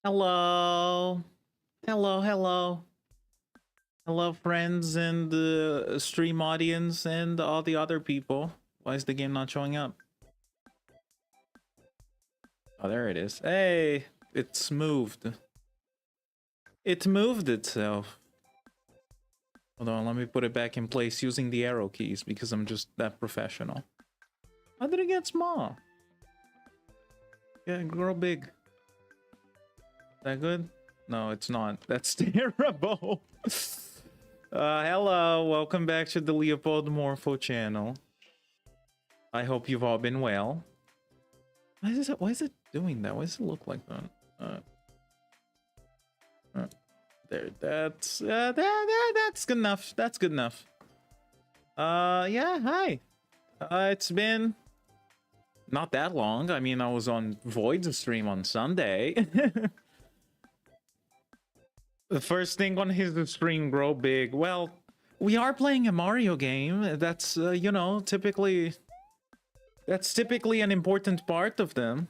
Hello. Hello, hello. Hello, friends and the stream audience and all the other people. Why is the game not showing up? Oh, there it is. Hey, it's moved. It moved itself. Hold on, let me put it back in place using the arrow keys because I'm just that professional. How did it get small? Yeah, grow big. Is that good? No, it's not. That's terrible. Hello, welcome back to the Leopold Morpho channel. I hope you've all been well. Why is it doing that? Why does it look like that? There, that's good enough. That's good enough. Yeah, hi. It's been not that long. I mean, I was on Void's stream on Sunday. The first thing on his stream, grow big. Well, we are playing a Mario game. That's, you know, that's typically an important part of them.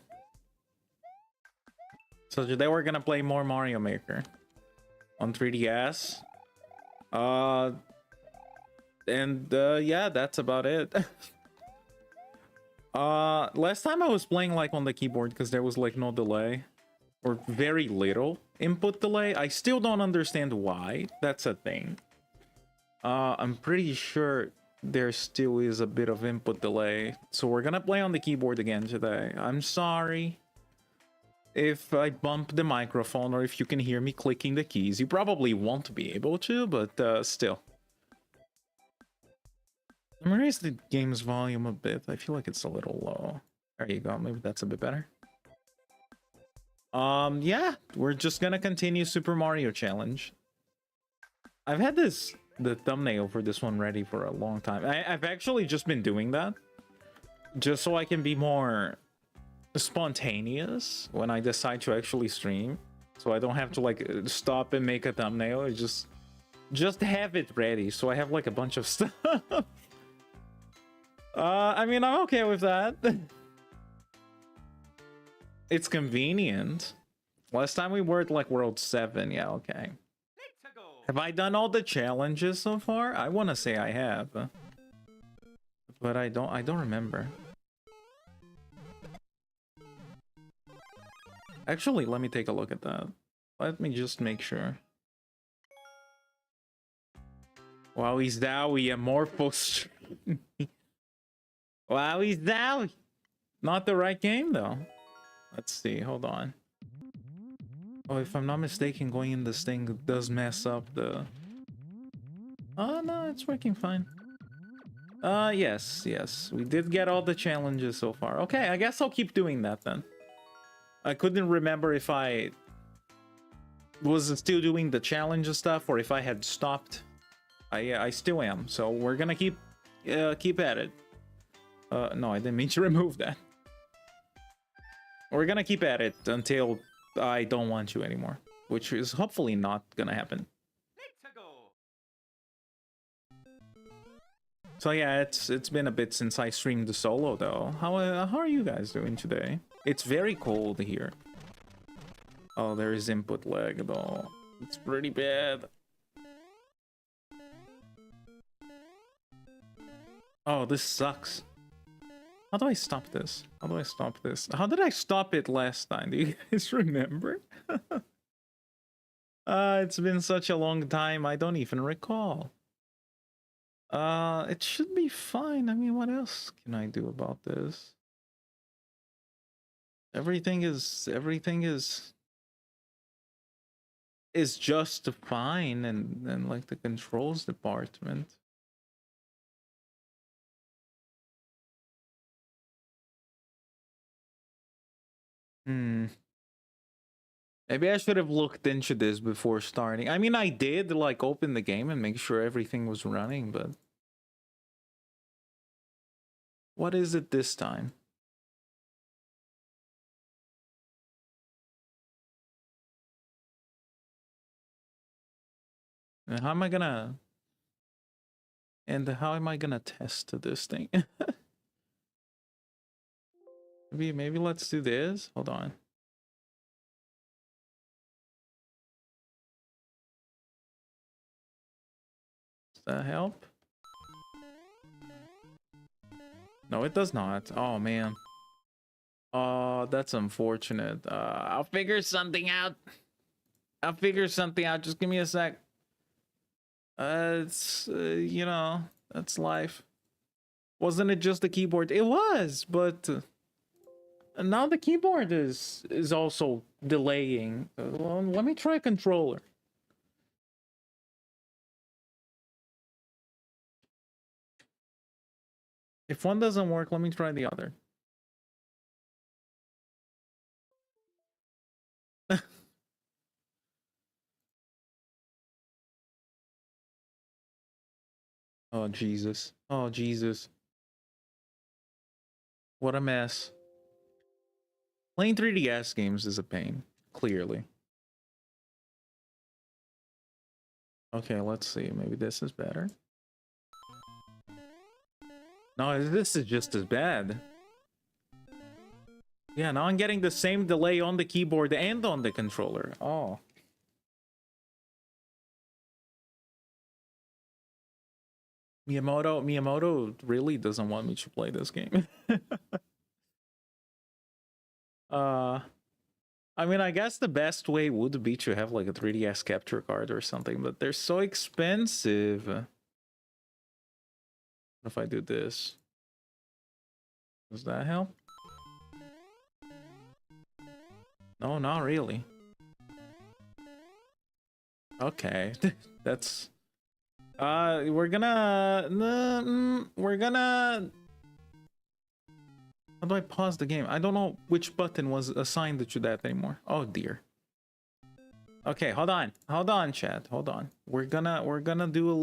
So today we're gonna play more Mario Maker on 3DS. Yeah, that's about it. Last time I was playing like on the keyboard because there was like no delay or very little input delay. I still don't understand why. That's a thing. I'm pretty sure there still is a bit of input delay. So we're gonna play on the keyboard again today. I'm sorry if I bump the microphone or if you can hear me clicking the keys. You probably won't be able to, but still. I'm gonna raise the game's volume a bit. I feel like it's a little low. There you go. Maybe that's a bit better. Yeah, we're just gonna continue Super Mario Challenge. I've had the thumbnail for this one ready for a long time. I've actually just been doing that just so I can be more spontaneous when I decide to actually stream, so I don't have to like stop and make a thumbnail. It's just have it ready, so I have like a bunch of stuff. I mean, I'm okay with that. It's convenient. Last time we were at like World 7. Yeah, okay. Have I done all the challenges so far? I want to say I have, but I don't remember. Actually, let me take a look at that. Let me just make sure. Wowie zowie, a Morpho stream. Wowie zowie. Not the right game though. Let's see, hold on. Oh, if I'm not mistaken, going in this thing does mess up the... Oh, no, it's working fine. Yes. We did get all the challenges so far. Okay, I guess I'll keep doing that then. I couldn't remember if I was still doing the challenge stuff or if I had stopped. I still am, so we're gonna keep at it. No, I didn't mean to remove that. We're gonna keep at it until I don't want you anymore, which is hopefully not gonna happen. So yeah, it's been a bit since I streamed the solo though. How are you guys doing today? It's very cold here. Oh, there is input lag though. It's pretty bad. Oh, this sucks. How do I stop this? How do I stop this? How did I stop it last time? Do you guys remember? It's been such a long time, I don't even recall. It should be fine. I mean, what else can I do about this? Everything is just fine, and like the controls department. Maybe I should have looked into this before starting. I mean, I did like open the game and make sure everything was running, but what is it this time? And how am I gonna test this thing? Maybe let's do this. Hold on. that help? No, it does not. Oh, man. Oh, that's unfortunate. I'll figure something out. I'll figure something out. Just give me a sec. It's, you know, that's life. Wasn't it just the keyboard? It was, but now the keyboard is also delaying. Well, let me try a controller. If one doesn't work, let me try the other. Oh, Jesus. Oh, Jesus. What a mess. Playing 3DS games is a pain, clearly. Okay, let's see. Maybe this is better. No, this is just as bad. Yeah, now I'm getting the same delay on the keyboard and on the controller. Oh. Miyamoto really doesn't want me to play this game. I mean, I guess the best way would be to have like a 3DS capture card or something, but they're so expensive. What if I do this? Does that help? No, not really. Okay, that's we're gonna how do I pause the game? I don't know which button was assigned to that anymore. Oh dear. Okay, hold on, chat, hold on. We're gonna do a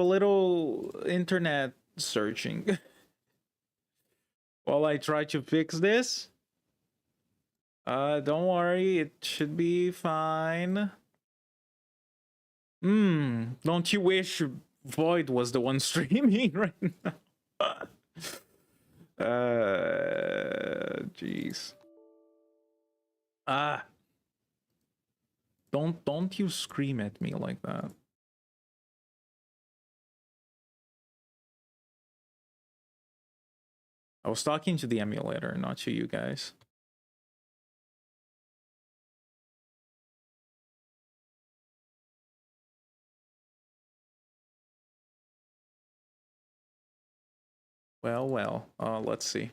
little internet searching while I try to fix this. Don't worry, it should be fine. Don't you wish Void was the one streaming right now? Jeez. Don't you scream at me like that. I was talking to the emulator, not to you guys. Well, let's see.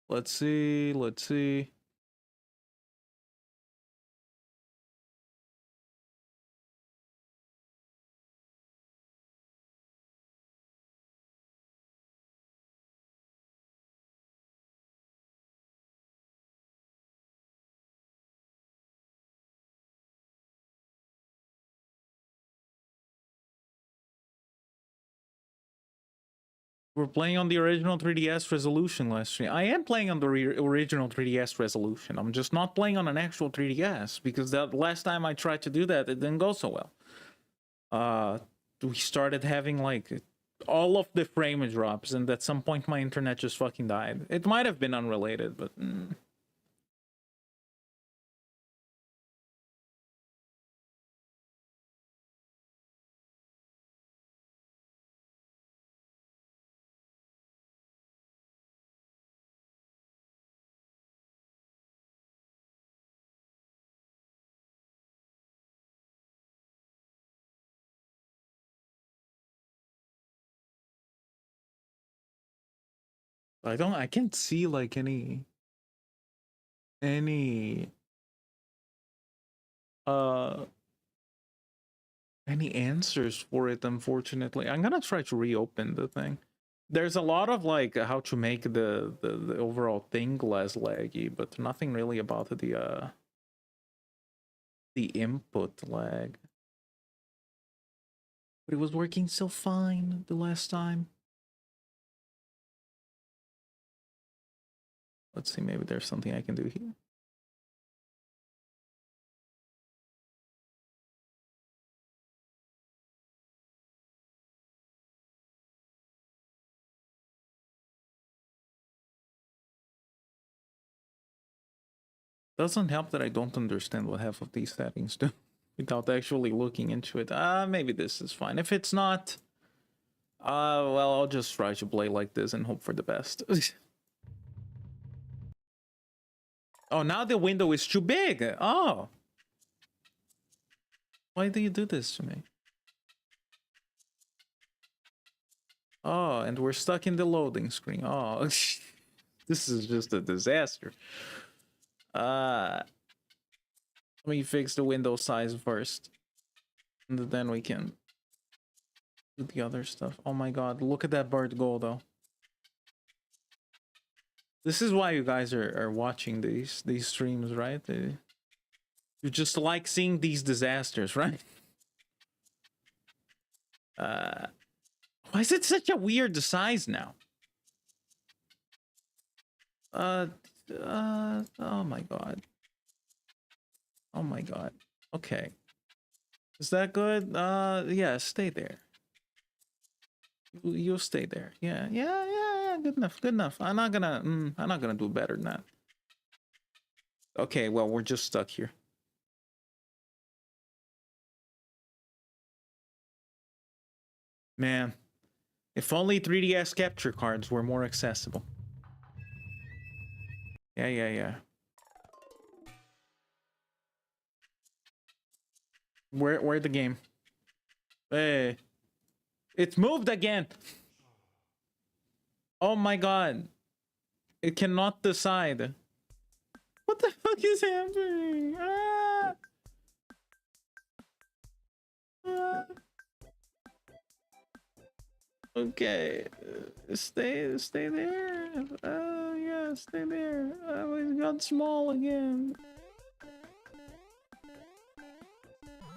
Let's see. We're playing on the original 3DS resolution last stream. I am playing on the original 3DS resolution. I'm just not playing on an actual 3DS because that last time I tried to do that, it didn't go so well. We started having like all of the frame drops, and at some point my internet just fucking died. It might have been unrelated, but I can't see like any uh any answers for it, unfortunately. I'm gonna try to reopen the thing. There's a lot of like how to make the overall thing less laggy, but nothing really about the input lag. But it was working so fine the last time. Let's see, maybe there's something I can do here. Doesn't help that I don't understand what half of these settings do without actually looking into it. Maybe this is fine. If it's not, well, I'll just try to play like this and hope for the best. Oh, now the window is too big. Oh. Why do you do this to me? Oh, and we're stuck in the loading screen. Oh, this is just a disaster. Let me fix the window size first. And then we can do the other stuff. Oh my god, look at that bird go, though. This is why you guys are watching these streams, right? You just like seeing these disasters, right? Why is it such a weird size now? Oh my god. Oh my god. Okay. Is that good? Yeah, stay there. You'll stay there. Yeah. Good enough. Good enough. I'm not gonna do better than that. Okay, well, we're just stuck here. Man, if only 3DS capture cards were more accessible. Yeah. Where'd the game? Hey. It's moved again. Oh my god. It cannot decide. What the fuck is happening? Okay. Stay there. Yeah, stay there. It got small again.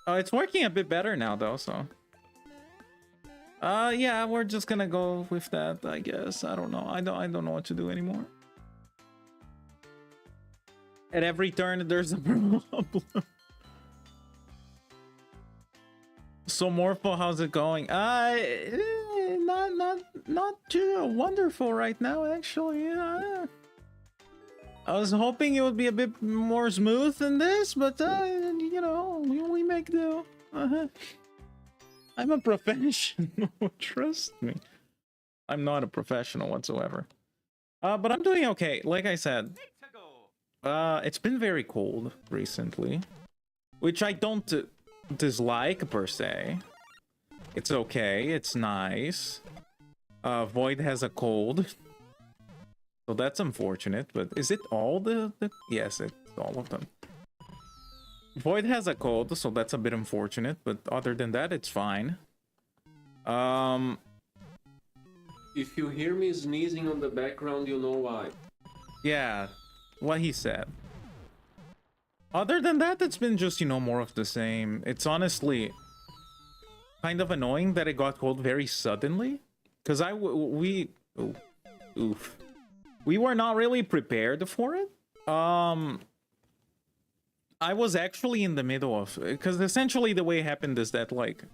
Oh, it's working a bit better now though, so. Yeah, we're just gonna go with that, I guess. I don't know. I don't know what to do anymore. At every turn, there's a problem. So Morpho, how's it going? Not too wonderful right now, actually. I was hoping it would be a bit more smooth than this, but you know, we make do. I'm a professional. Trust me. I'm not a professional whatsoever. But I'm doing okay. Like I said, it's been very cold recently, which I don't dislike per se. It's okay. It's nice. Void has a cold, so that's unfortunate. But is it all the... Yes, it's all of them. Void has a cold, so that's a bit unfortunate, but other than that, it's fine. If you hear me sneezing on the background, you know why. Yeah, what he said. Other than that, it's been just, you know, more of the same. It's honestly kind of annoying that it got cold very suddenly, because we were not really prepared for it. I was actually in the middle of, because essentially the way it happened is that, like,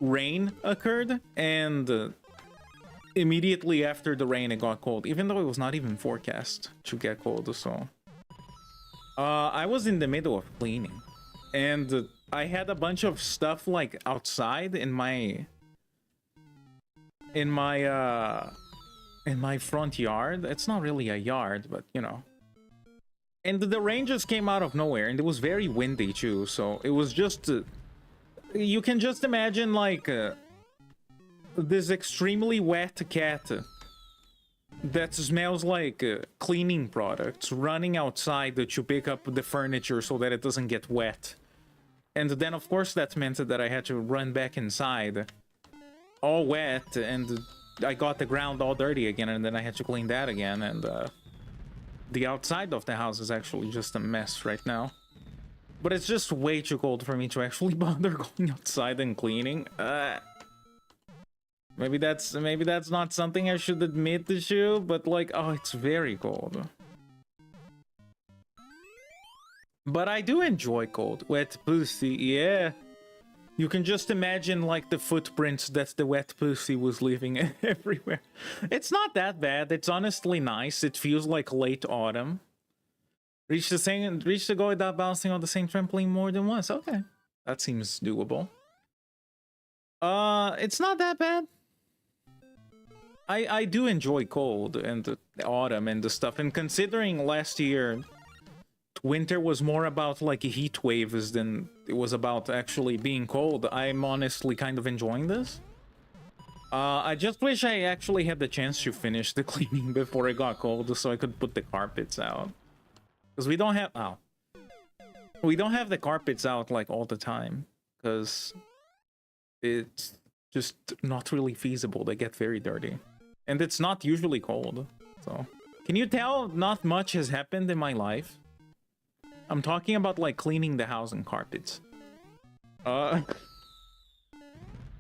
rain occurred, and immediately after the rain it got cold, even though it was not even forecast to get cold. So I was in the middle of cleaning, and I had a bunch of stuff like outside in my front yard. It's not really a yard, but you know. And the rain just came out of nowhere, and it was very windy too, so it was just... you can just imagine, like, this extremely wet cat that smells like cleaning products running outside to pick up the furniture so that it doesn't get wet. And then, of course, that meant that I had to run back inside, all wet, and I got the ground all dirty again, and then I had to clean that again, and... the outside of the house is actually just a mess right now. But it's just way too cold for me to actually bother going outside and cleaning. Maybe that's not something I should admit to you, but like, oh, it's very cold. But I do enjoy cold. Wet pussy, yeah. You can just imagine, like, the footprints that the wet pussy was leaving everywhere. It's not that bad. It's honestly nice. It feels like late autumn. Reach the goal without bouncing on the same trampoline more than once. Okay, that seems doable. It's not that bad. I do enjoy cold and the autumn and the stuff. And considering last year, winter was more about like heat waves than it was about actually being cold, I'm honestly kind of enjoying this. I just wish I actually had the chance to finish the cleaning before it got cold so I could put the carpets out. Because we don't have... Oh. We don't have the carpets out like all the time. Because it's just not really feasible. They get very dirty. And it's not usually cold. So, can you tell not much has happened in my life? I'm talking about like cleaning the house and carpets.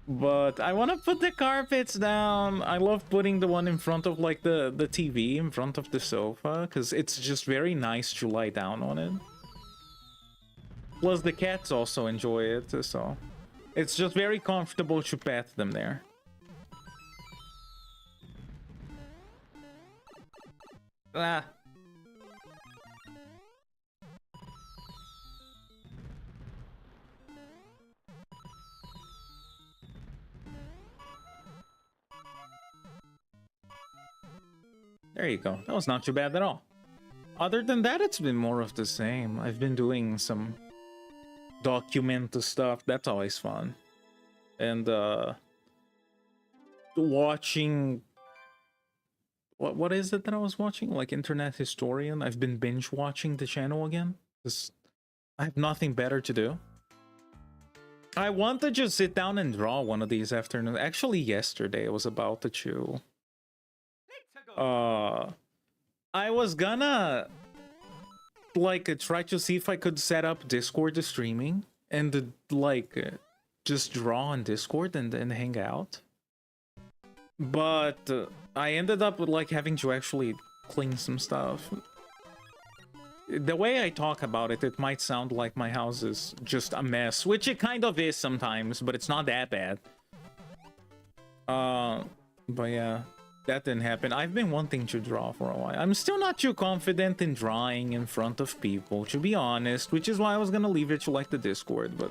But I want to put the carpets down. I love putting the one in front of like the TV in front of the sofa because it's just very nice to lie down on it. Plus the cats also enjoy it, so it's just very comfortable to pet them there. Ah. There you go. That was not too bad at all. Other than that, it's been more of the same. I've been doing some document stuff. That's always fun. And watching... What is it that I was watching? Like Internet Historian? I've been binge watching the channel again. Because I have nothing better to do. I want to just sit down and draw one of these afternoons. Actually, yesterday I was about to chew. I was gonna like try to see if I could set up Discord streaming and like just draw on Discord and then hang out. But I ended up like having to actually clean some stuff. The way I talk about it, it might sound like my house is just a mess, which it kind of is sometimes, but it's not that bad. But yeah. That didn't happen. I've been wanting to draw for a while. I'm still not too confident in drawing in front of people, to be honest, which is why I was gonna leave it to like the Discord, but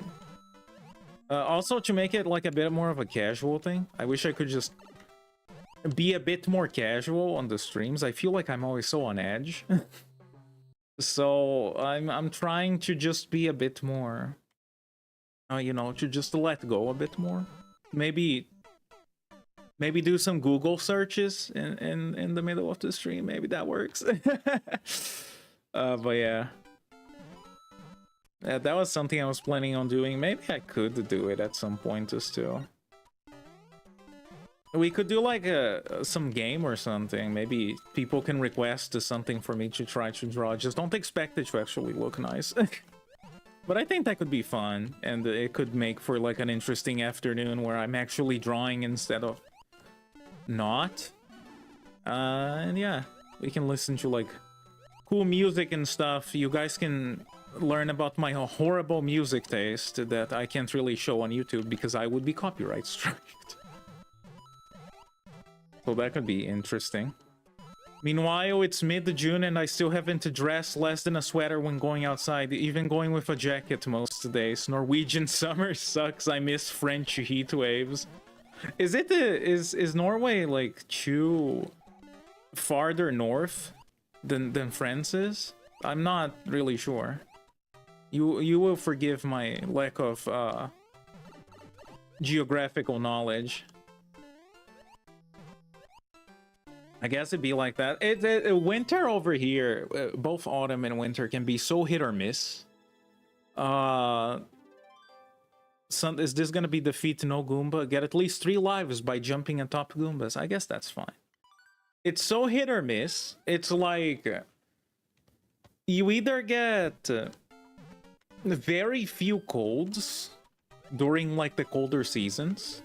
also to make it like a bit more of a casual thing. I wish I could just be a bit more casual on the streams. I feel like I'm always so on edge. So I'm trying to just be a bit more, you know, to just let go a bit more. Maybe do some Google searches in the middle of the stream. Maybe that works. But yeah. Yeah, that was something I was planning on doing. Maybe I could do it at some point just too. We could do like some game or something. Maybe people can request something for me to try to draw. Just don't expect it to actually look nice. But I think that could be fun. And it could make for like an interesting afternoon where I'm actually drawing instead of not. And yeah, we can listen to like cool music and stuff. You guys can learn about my horrible music taste that I can't really show on YouTube because I would be copyright striked. So that could be interesting. Meanwhile, it's mid-June and I still haven't dressed less than a sweater when going outside, even going with a jacket most days. Norwegian summer sucks. I miss French heat waves. Is it is Norway like too farther north than France is? I'm not really sure. You will forgive my lack of geographical knowledge. I guess it'd be like that. Winter over here, both autumn and winter can be so hit or miss. Is this gonna be defeat no Goomba? Get at least 3 lives by jumping on top Goombas. I guess that's fine. It's so hit or miss. It's like you either get very few colds during like the colder seasons,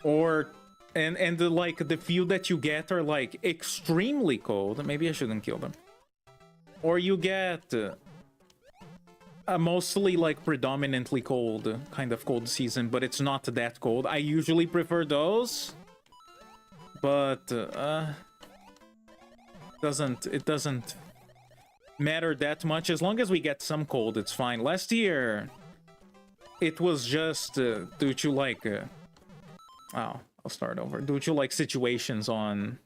or and the few that you get are like extremely cold. Maybe I shouldn't kill them. Or you get mostly like predominantly cold, kind of cold season, but it's not that cold. I usually prefer those, but it doesn't matter that much. As long as we get some cold, it's fine. Last year, it was just due to like... oh, I'll start over. Due to like situations on...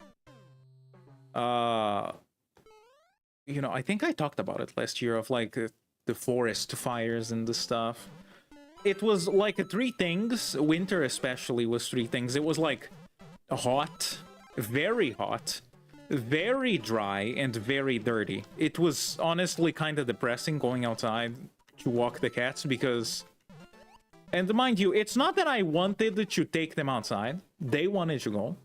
you know, I think I talked about it last year of like the forest fires and the stuff. It was like three things. Winter especially was three things. It was like hot, very hot, very dry, and very dirty. It was honestly kind of depressing going outside to walk the cats because... And mind you, it's not that I wanted to take them outside. They wanted to go.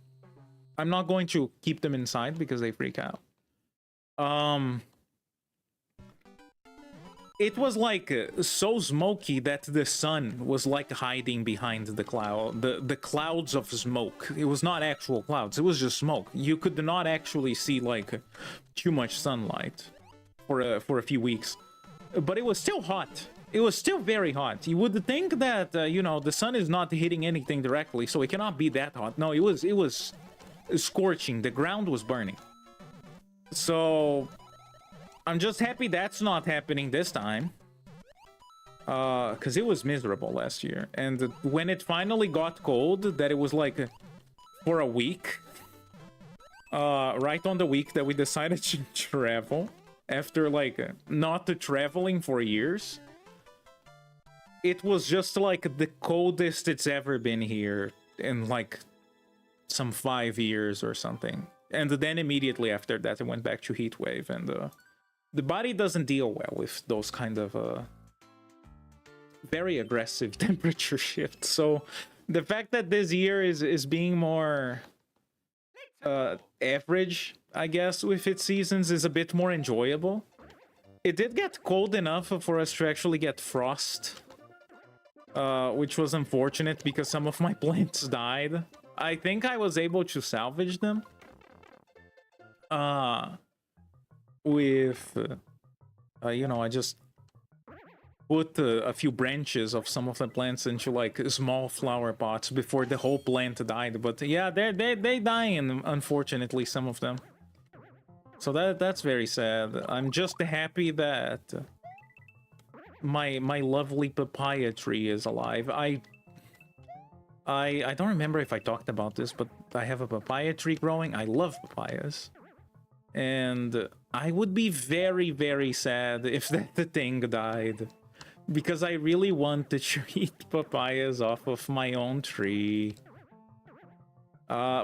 I'm not going to keep them inside because they freak out. It was like so smoky that the sun was like hiding behind the cloud, the clouds of smoke. It was not actual clouds, it was just smoke. You could not actually see like too much sunlight for a few weeks, but it was still hot. It was still very hot. You would think that you know, the sun is not hitting anything directly, so it cannot be that hot. No, it was scorching. The ground was burning. So I'm just happy that's not happening this time. Because it was miserable last year. And when it finally got cold, that it was like for a week. Right on the week that we decided to travel. After like not traveling for years. It was just like the coldest it's ever been here in like some 5 years or something. And then immediately after that, it went back to heat wave, and the body doesn't deal well with those kind of very aggressive temperature shifts. So the fact that this year is being more average, I guess, with its seasons is a bit more enjoyable. It did get cold enough for us to actually get frost, which was unfortunate because some of my plants died. I think I was able to salvage them. With you know, I just put a few branches of some of the plants into like small flower pots before the whole plant died. But yeah, they dying, unfortunately, some of them. So that's very sad. I'm just happy that my lovely papaya tree is alive. I don't remember if I talked about this, but I have a papaya tree growing. I love papayas. And I would be very, very sad if that thing died. Because I really wanted to eat papayas off of my own tree.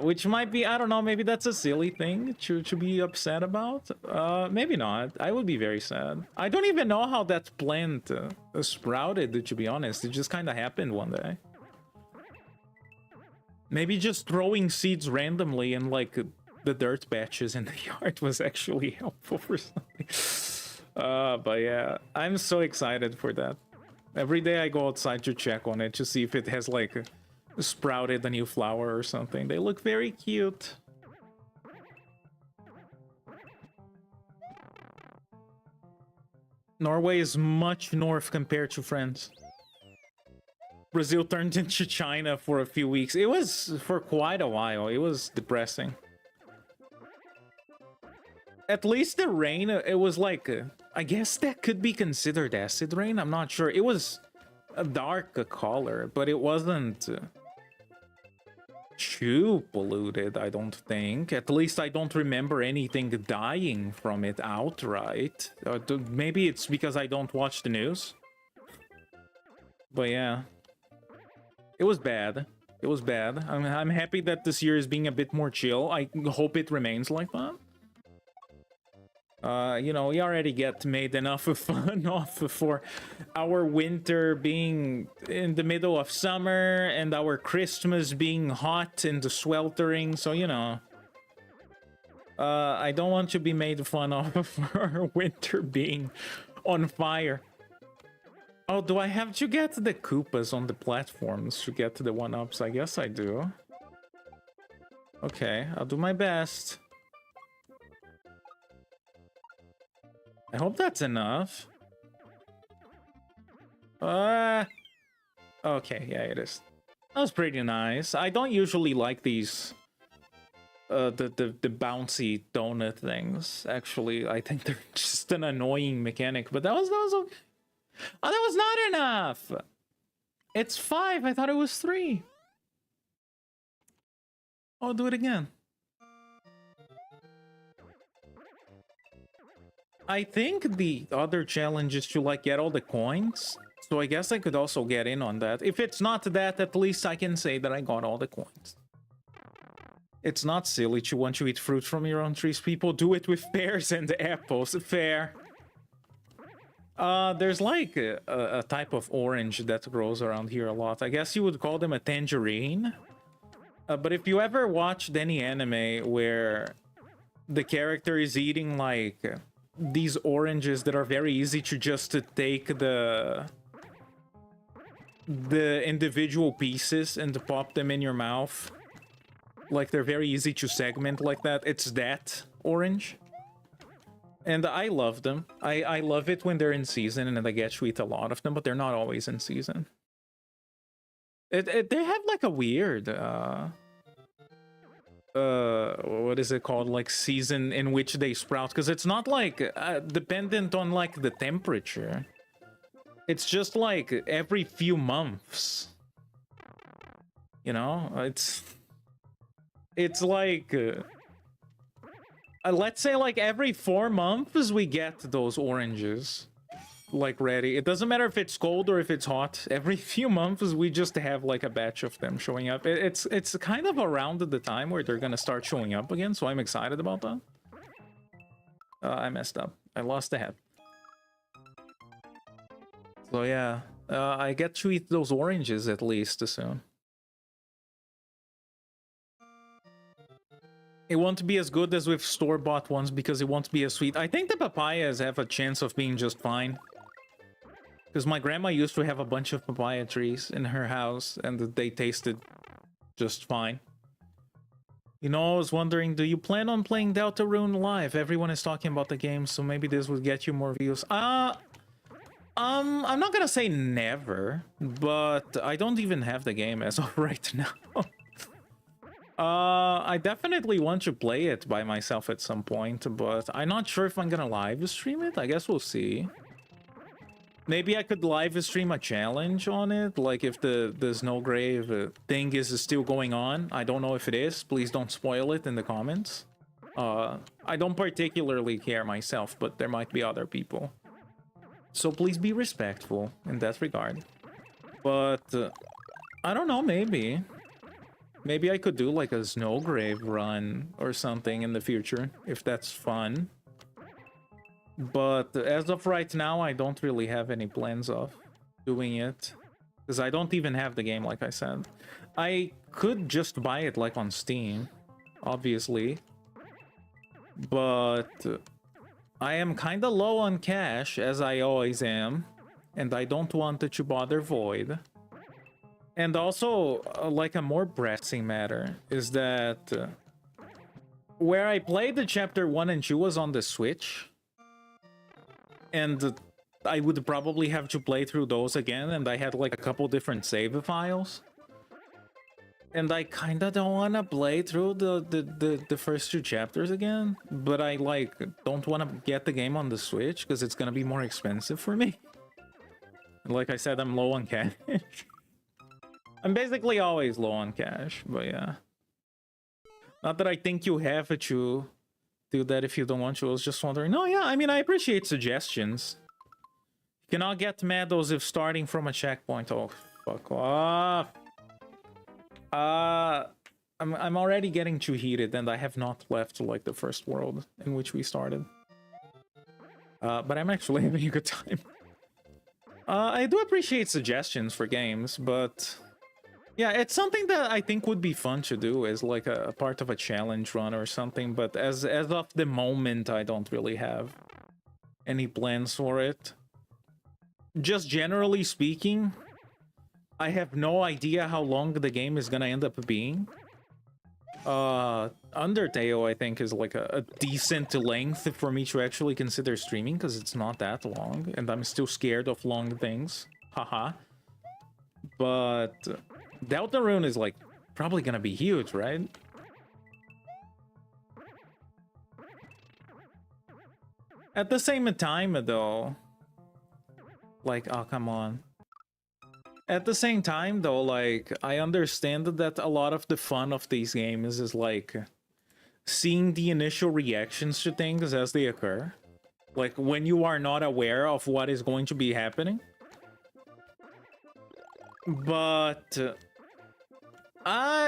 Which might be, I don't know, maybe that's a silly thing to be upset about. Maybe not. I would be very sad. I don't even know how that plant sprouted, to be honest. It just kind of happened one day. Maybe just throwing seeds randomly in like the dirt patches in the yard was actually helpful for something. But yeah, I'm so excited for that. Every day I go outside to check on it to see if it has like sprouted a new flower or something. They look very cute. Norway is much north compared to France. Brazil turned into China for a few weeks. It was for quite a while. It was depressing. At least the rain, it was like, I guess that could be considered acid rain. I'm not sure. It was a dark color, but it wasn't too polluted, I don't think. At least I don't remember anything dying from it outright. Maybe it's because I don't watch the news. But yeah, it was bad. It was bad. I'm happy that this year is being a bit more chill. I hope it remains like that. You know, we already get made enough of fun off for our winter being in the middle of summer and our Christmas being hot and sweltering, so you know. I don't want to be made fun of for our winter being on fire. Oh, do I have to get the Koopas on the platforms to get to the 1-ups? I guess I do. Okay, I'll do my best. I hope that's enough. Okay, yeah, it is. That was pretty nice. I don't usually like these the bouncy donut things. Actually, I think they're just an annoying mechanic. But that was okay. Oh, that was not enough. It's 5. I thought it was 3. I'll do it again. I think the other challenge is to like get all the coins. So I guess I could also get in on that. If it's not that, at least I can say that I got all the coins. It's not silly to want to eat fruit from your own trees. People do it with pears and apples. Fair. There's like a type of orange that grows around here a lot. I guess you would call them a tangerine. But if you ever watched any anime where the character is eating like these oranges that are very easy to just take the individual pieces and to pop them in your mouth, like they're very easy to segment like that, it's that orange. And I love them. I love it when they're in season and I get to eat a lot of them, but they're not always in season. They have like a weird what is it called, like season in which they sprout, because it's not like dependent on like the temperature. It's just like every few months, you know. It's like let's say like every 4 months we get those oranges like ready. It doesn't matter if it's cold or if it's hot. Every few months we just have like a batch of them showing up. It's kind of around the time where they're gonna start showing up again, so I'm excited about that. I messed up. I lost the head. So yeah, I get to eat those oranges at least soon. It won't be as good as with store-bought ones because it won't be as sweet. I think the papayas have a chance of being just fine. Because my grandma used to have a bunch of papaya trees in her house, and they tasted just fine. You know, I was wondering, do you plan on playing Deltarune live? Everyone is talking about the game, so maybe this would get you more views. I'm not gonna say never, but I don't even have the game as of right now. I definitely want to play it by myself at some point, but I'm not sure if I'm gonna live stream it. I guess we'll see. Maybe I could live stream a challenge on it, like if the Snowgrave thing is still going on. I don't know if it is. Please don't spoil it in the comments. I don't particularly care myself, but there might be other people. So please be respectful in that regard. But I don't know, maybe. Maybe I could do like a Snowgrave run or something in the future, if that's fun. But as of right now, I don't really have any plans of doing it. Because I don't even have the game, like I said. I could just buy it like on Steam, obviously. But I am kind of low on cash, as I always am. And I don't want it to bother Void. And also, like a more pressing matter, is that where I played the chapter 1 and 2 was on the Switch. And I would probably have to play through those again, and I had like a couple different save files. And I kinda don't wanna play through the first 2 chapters again, but I like don't wanna get the game on the Switch because it's gonna be more expensive for me. And like I said, I'm low on cash. I'm basically always low on cash, but yeah. Not that I think you have to do that if you don't want to. I was just wondering. No, yeah, I mean, I appreciate suggestions. You cannot get mad those if starting from a checkpoint. Oh, fuck off. I'm already getting too heated, and I have not left like the first world in which we started. But I'm actually having a good time. I do appreciate suggestions for games, but yeah, it's something that I think would be fun to do as like a part of a challenge run or something, but as of the moment, I don't really have any plans for it. Just generally speaking, I have no idea how long the game is gonna end up being. Undertale, I think, is like a decent length for me to actually consider streaming, because it's not that long, and I'm still scared of long things. Haha. But Deltarune is like probably gonna be huge, right? At the same time, though, like, oh, come on. At the same time, though, like, I understand that a lot of the fun of these games is, like, seeing the initial reactions to things as they occur. Like, when you are not aware of what is going to be happening. But...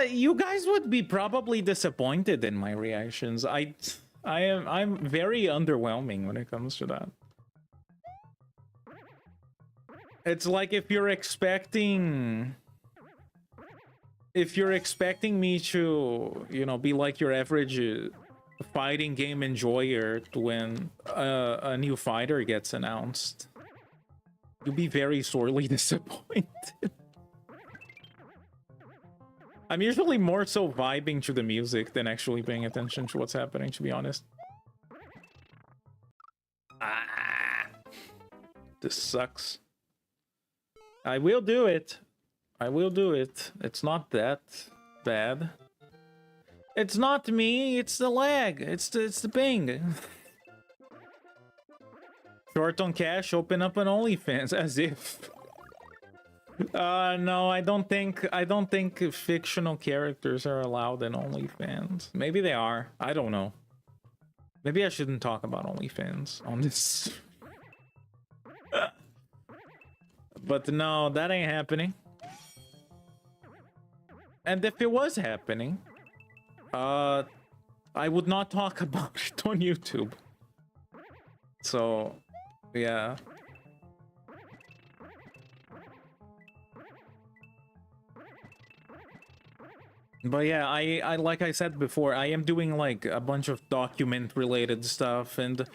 you guys would be probably disappointed in my reactions. I'm very underwhelming when it comes to that. It's like if you're expecting me to, you know, be like your average fighting game enjoyer when a new fighter gets announced, you'll be very sorely disappointed. I'm usually more so vibing to the music than actually paying attention to what's happening, to be honest. Ah, this sucks. I will do it. I will do it. It's not that bad. It's not me, it's the lag. It's the ping. Short on cash, open up an OnlyFans, as if. No, I don't think fictional characters are allowed in OnlyFans. Maybe they are. I don't know. Maybe I shouldn't talk about OnlyFans on this. But no, that ain't happening. And if it was happening, I would not talk about it on YouTube. So, yeah. But yeah, I like I said before, I am doing like a bunch of document related stuff, and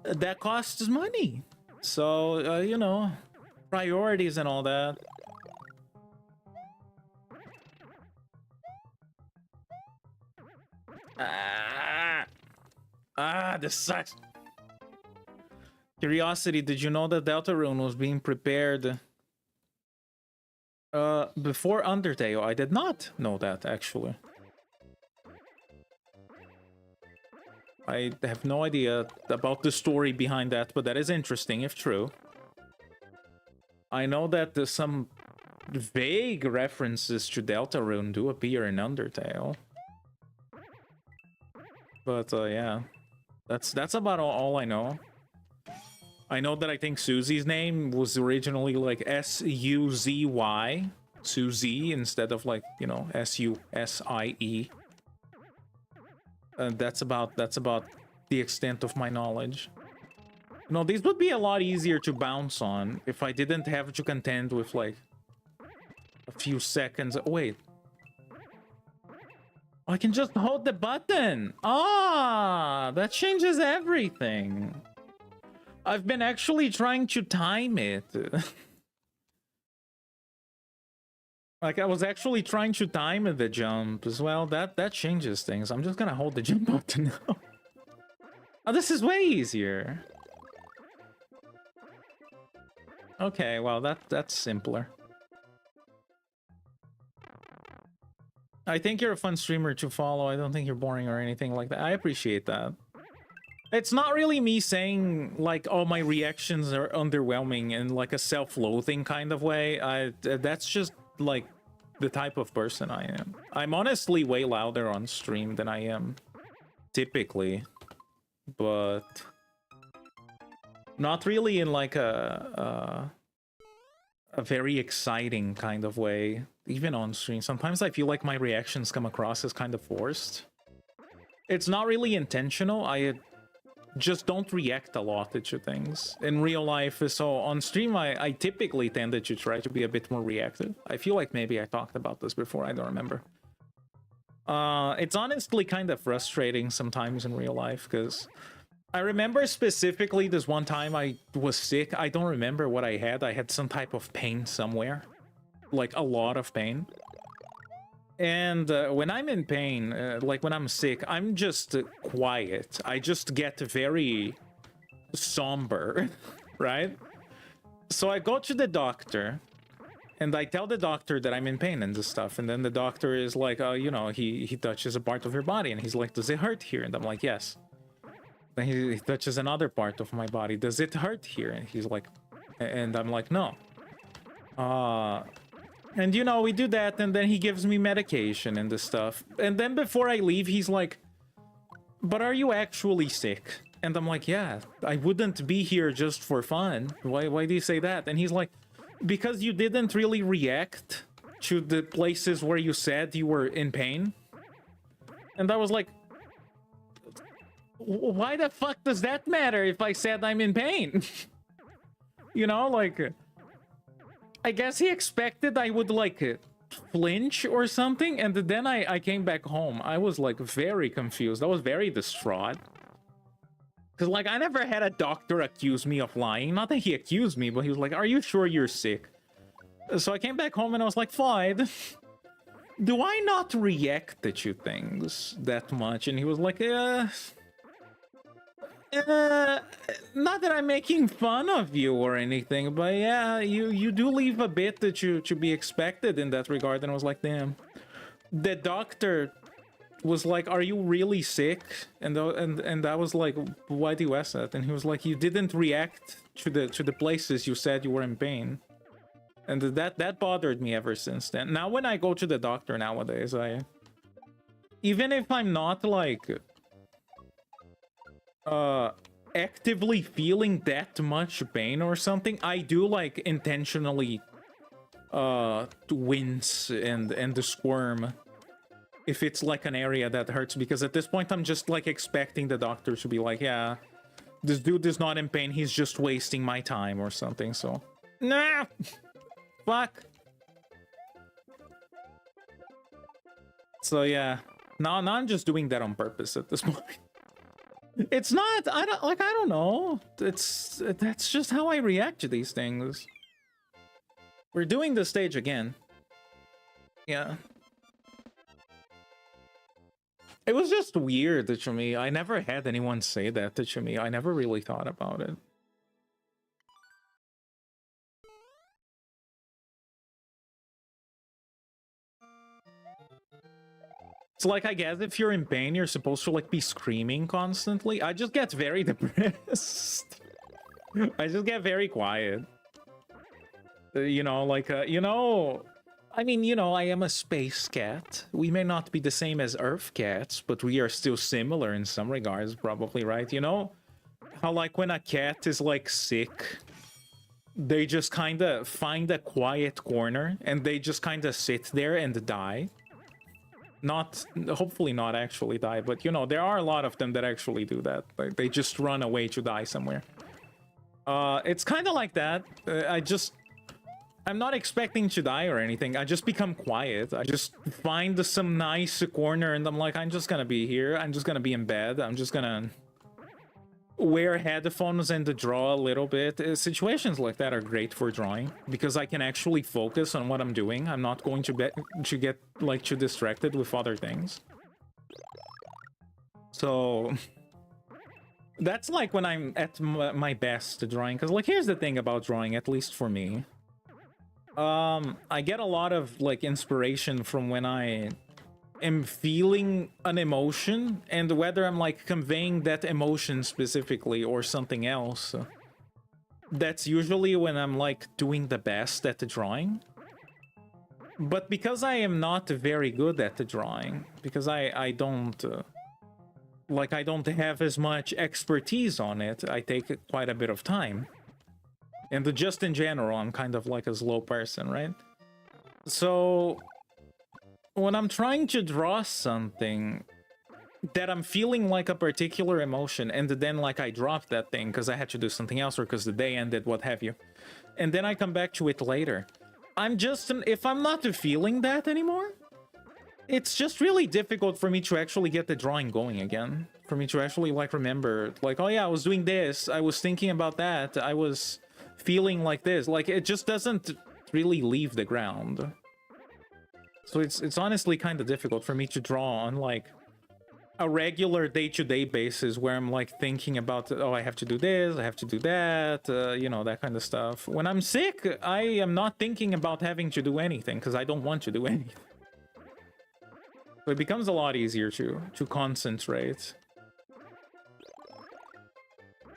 that costs money. So, you know, priorities and all that. This sucks. Curiosity, did you know that Deltarune was being prepared before Undertale? I did not know that, actually. I have no idea about the story behind that, but that is interesting if true. I know that some vague references to Deltarune do appear in Undertale. But yeah, that's about all I know. I know that I think Susie's name was originally like S-U-Z-Y, Susie, instead of like, you know, S-U-S-I-E. That's about the extent of my knowledge. No, these would be a lot easier to bounce on if I didn't have to contend with like a few seconds. Wait. I can just hold the button. Ah, that changes everything. I've been actually trying to time it. Like, I was actually trying to time the jump as well. That changes things. I'm just gonna hold the jump button now. Oh, this is way easier. Okay, well, that's simpler. I think you're a fun streamer to follow. I don't think you're boring or anything like that. I appreciate that. It's not really me saying, like, oh, my reactions are underwhelming in, like, a self-loathing kind of way. That's just, like, the type of person I am. I'm honestly way louder on stream than I am typically. But not really in, like, a very exciting kind of way. Even on stream, sometimes I feel like my reactions come across as kind of forced. It's not really intentional. I just don't react a lot to things in real life. So on stream, I typically tended to try to be a bit more reactive. I feel like maybe I talked about this before. I don't remember. It's honestly kind of frustrating sometimes in real life, because I remember specifically this one time I was sick. I don't remember what I had. I had some type of pain somewhere. Like, a lot of pain. And when I'm in pain, like when I'm sick, I'm just quiet. I just get very somber, right? So I go to the doctor, and I tell the doctor that I'm in pain and this stuff. And then the doctor is like, you know, he touches a part of your body, and he's like, does it hurt here? And I'm like, yes. Then he touches another part of my body. Does it hurt here? And he's like, and I'm like, no. And you know, we do that, and then he gives me medication and this stuff. And then before I leave, he's like, but are you actually sick? And I'm like, yeah, I wouldn't be here just for fun. Why do you say that? And he's like, because you didn't really react to the places where you said you were in pain. And I was like, why the fuck does that matter if I said I'm in pain? You know, like, I guess he expected I would, like, flinch or something, and then I came back home. I was, like, very confused. I was very distraught. Because, like, I never had a doctor accuse me of lying. Not that he accused me, but he was like, are you sure you're sick? So I came back home and I was like, Floyd, do I not react to things that much? And he was like, not that I'm making fun of you or anything, but yeah, you do leave a bit that you should be expected in that regard. And I was like, damn. The doctor was like, are you really sick? And I was like, why do you ask that? And he was like, you didn't react to the places you said you were in pain. And that bothered me ever since then. Now when I go to the doctor nowadays, even if I'm not like actively feeling that much pain or something, I do like intentionally wince and squirm if it's like an area that hurts, because at this point I'm just like expecting the doctor to be like, yeah, this dude is not in pain, he's just wasting my time or something. So nah, fuck. So yeah, now I'm just doing that on purpose at this point. It's not, I don't know. That's just how I react to these things. We're doing the stage again. Yeah. It was just weird to me. I never had anyone say that to me. I never really thought about it. It's like, I guess if you're in pain, you're supposed to like be screaming constantly. I just get very depressed. I just get very quiet. You know, like, you know, I mean, you know, I am a space cat. We may not be the same as Earth cats, but we are still similar in some regards, probably, right? You know how, like, when a cat is, like, sick, they just kind of find a quiet corner and they just kind of sit there and die? Not, hopefully not actually die, but, you know, there are a lot of them that actually do that. Like, they just run away to die somewhere. It's kind of like that. I'm not expecting to die or anything. I just become quiet. I just find some nice corner and I'm like, I'm just gonna be here. I'm just gonna be in bed. I'm just gonna wear headphones and draw a little bit. Situations like that are great for drawing because I can actually focus on what I'm doing. I'm not going to get like too distracted with other things. So that's like when I'm at my best drawing. Because like, here's the thing about drawing, at least for me. I get a lot of like inspiration from when I am feeling an emotion, and whether I'm like conveying that emotion specifically or something else. That's usually when I'm like doing the best at the drawing. But because I am not very good at the drawing, because I don't I don't have as much expertise on it, I take quite a bit of time. And just in general, I'm kind of like a slow person, right? So when I'm trying to draw something that I'm feeling like a particular emotion, and then like I drop that thing because I had to do something else or because the day ended, what have you, and then I come back to it later, I'm just, if I'm not feeling that anymore, it's just really difficult for me to actually get the drawing going again. For me to actually like remember, like, oh yeah, I was doing this, I was thinking about that, I was feeling like this. Like, it just doesn't really leave the ground. So it's honestly kind of difficult for me to draw on like a regular day-to-day basis where I'm like thinking about, oh, I have to do this, I have to do that, you know, that kind of stuff. When I'm sick, I am not thinking about having to do anything because I don't want to do anything. So it becomes a lot easier to concentrate.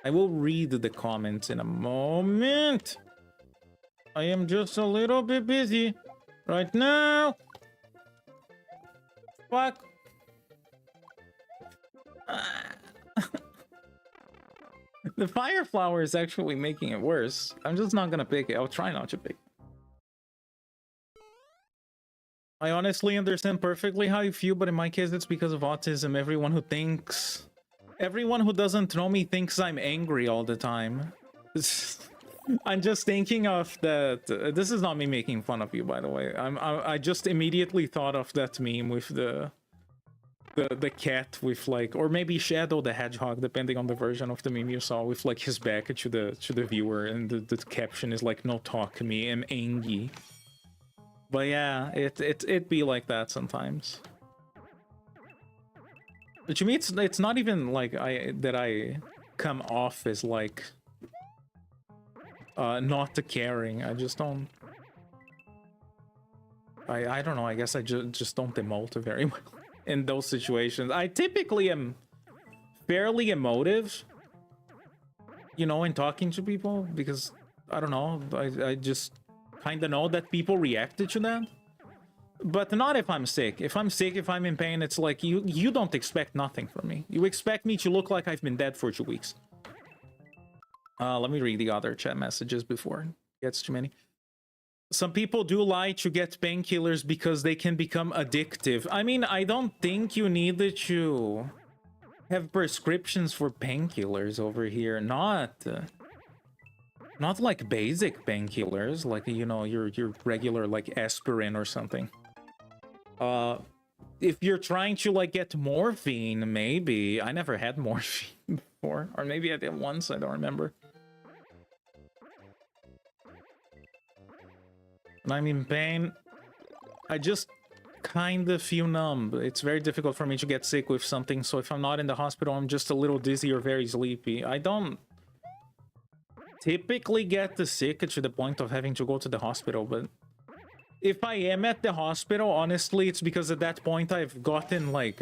I will read the comments in a moment. I am just a little bit busy right now. Fuck. The fire flower is actually making it worse. I'm just not gonna pick it. I'll try not to pick it. I honestly understand perfectly how you feel, but in my case, it's because of autism. Everyone who doesn't know me thinks I'm angry all the time. I'm just thinking of that. This is not me making fun of you, by the way. I just immediately thought of that meme with the cat with like, or maybe Shadow the Hedgehog, depending on the version of the meme you saw, with like his back to the viewer, and the caption is like, "No talk me, I'm angry." But yeah, it be like that sometimes. But to me, it's not even like I come off as like not caring. I just don't. I don't know. I guess I just don't emote very well in those situations. I typically am fairly emotive, you know, in talking to people, because I don't know. I just kind of know that people reacted to that. But not if I'm sick. If I'm sick, if I'm in pain, it's like you don't expect nothing from me. You expect me to look like I've been dead for 2 weeks. Let me read the other chat messages before it gets too many. Some people do lie to get painkillers because they can become addictive. I mean, I don't think you need to have prescriptions for painkillers over here. Not like basic painkillers, like, you know, your regular like aspirin or something. If you're trying to like get morphine, maybe. I never had morphine before, or maybe I did once, I don't remember. When I'm in pain, I just kind of feel numb. It's very difficult for me to get sick with something, so if I'm not in the hospital, I'm just a little dizzy or very sleepy. I don't typically get sick to the point of having to go to the hospital, but if I am at the hospital, honestly, it's because at that point I've gotten like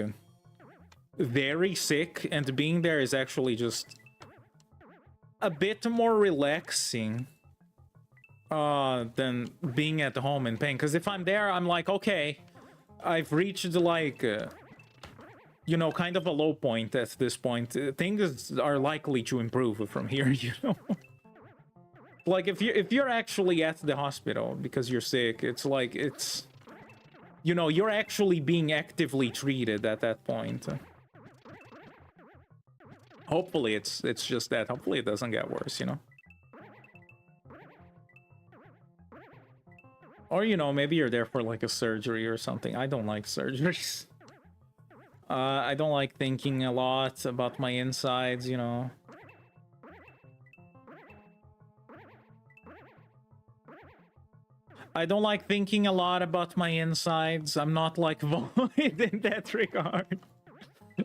very sick, and being there is actually just a bit more relaxing than being at home in pain. Because if I'm there, I'm like, okay, I've reached like you know, kind of a low point at this point. Things are likely to improve from here, you know. Like if you're actually at the hospital because you're sick, it's like, it's, you know, you're actually being actively treated at that point. Hopefully it's just that. Hopefully it doesn't get worse, you know. Or, you know, maybe you're there for like a surgery or something. I don't like surgeries. I don't like thinking a lot about my insides, you know. I don't like thinking a lot about my insides. I'm not like Void in that regard.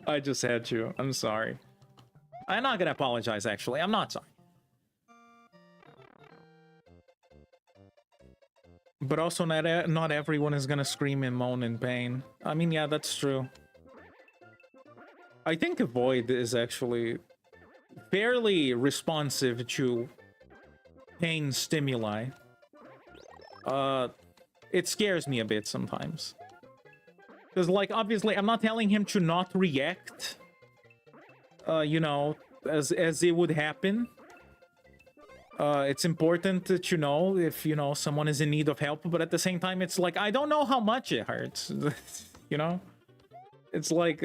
I just had to. I'm sorry. I'm not gonna apologize, actually. I'm not sorry. But also, not everyone is gonna scream and moan in pain. I mean, yeah, that's true. I think Void is actually fairly responsive to pain stimuli. It scares me a bit sometimes. Because, like, obviously, I'm not telling him to not react, you know, as it would happen. It's important to know if, you know, someone is in need of help, but at the same time, it's like, I don't know how much it hurts, you know? It's like,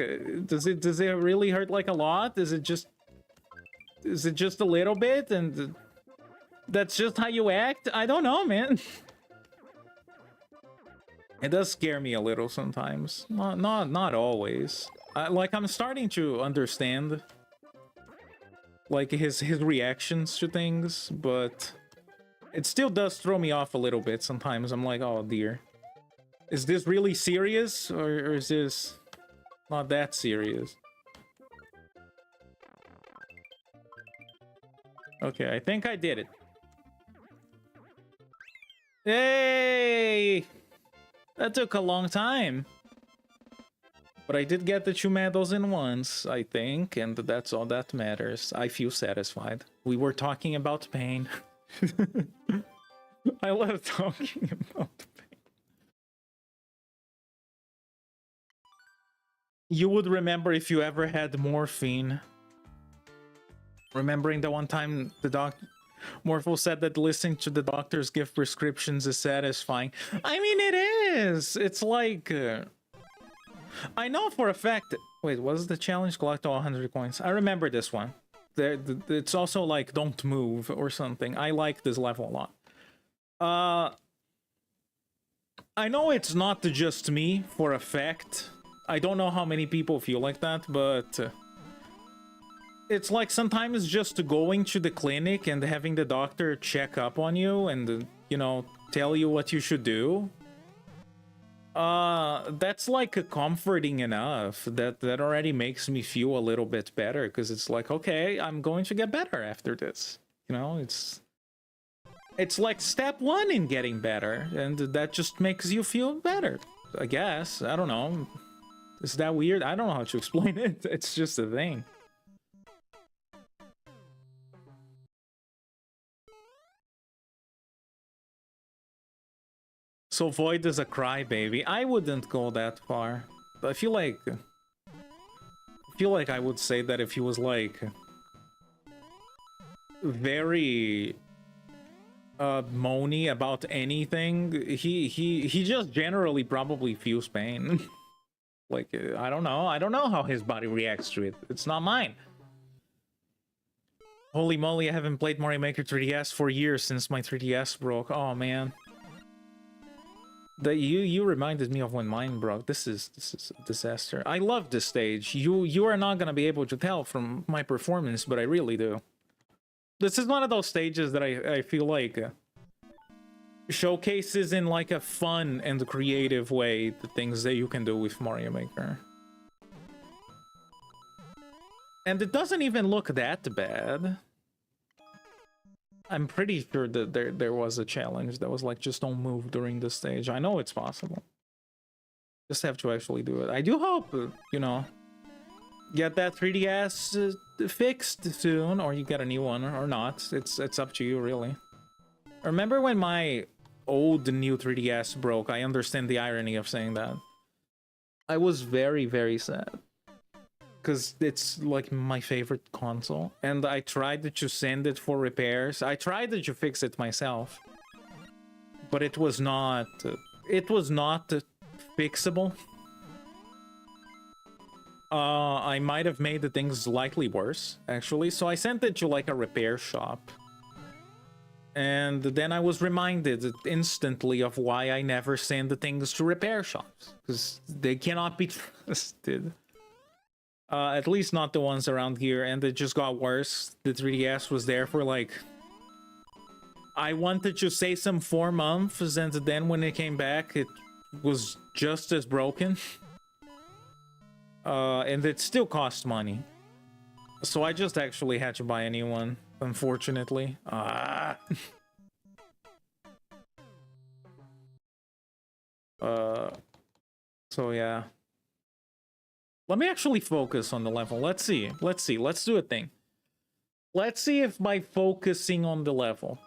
does it really hurt, like, a lot? Is it just a little bit, and that's just how you act? I don't know, man. It does scare me a little sometimes. Not always. Like, I'm starting to understand, like, his reactions to things, but it still does throw me off a little bit sometimes. I'm like, oh dear. Is this really serious, or is this not that serious? Okay, I think I did it. Hey! That took a long time. But I did get the 2 medals in once, I think, and that's all that matters. I feel satisfied. We were talking about pain. I love talking about pain. You would remember if you ever had morphine. Remembering the one time the Morpho said that listening to the doctors give prescriptions is satisfying. I mean, it is. It's like... I know for a fact... Wait, what is the challenge? Collect all 100 coins. I remember this one. It's also like, don't move or something. I like this level a lot. I know it's not just me for a fact. I don't know how many people feel like that, but... it's like sometimes just going to the clinic and having the doctor check up on you and, you know, tell you what you should do. That's like comforting enough that already makes me feel a little bit better, because it's like, okay, I'm going to get better after this. You know, it's like step 1 in getting better, and that just makes you feel better, I guess. I don't know. Is that weird? I don't know how to explain it. It's just a thing. So Void is a crybaby. I wouldn't go that far. I feel like I would say that if he was like very moany about anything, he just generally probably feels pain. Like, I don't know how his body reacts to it. It's not mine. Holy moly, I haven't played Mario Maker 3DS for years since my 3DS broke. Oh man. You reminded me of when mine broke. This is a disaster. I love this stage. You are not gonna be able to tell from my performance, but I really do. This is one of those stages that I feel like showcases in like a fun and creative way the things that you can do with Mario Maker. And it doesn't even look that bad. I'm pretty sure that there was a challenge that was like, just don't move during this stage. I know it's possible. Just have to actually do it. I do hope, you know, get that 3DS fixed soon, or you get a new one or not. It's up to you, really. Remember when my old new 3DS broke? I understand the irony of saying that. I was very, very sad. Because it's like my favorite console, and I tried to send it for repairs. I tried to fix it myself, but it was not fixable. I might have made the things slightly worse, actually, so I sent it to like a repair shop, and then I was reminded instantly of why I never send the things to repair shops, because they cannot be trusted. At least not the ones around here, and it just got worse. The 3DS was there for like, I wanted to say some 4 months, and then when it came back, it was just as broken. And it still cost money. So I just actually had to buy a new one, unfortunately. So yeah. Let me actually focus on the level. Let's see. Let's do a thing. Let's see if by focusing on the level,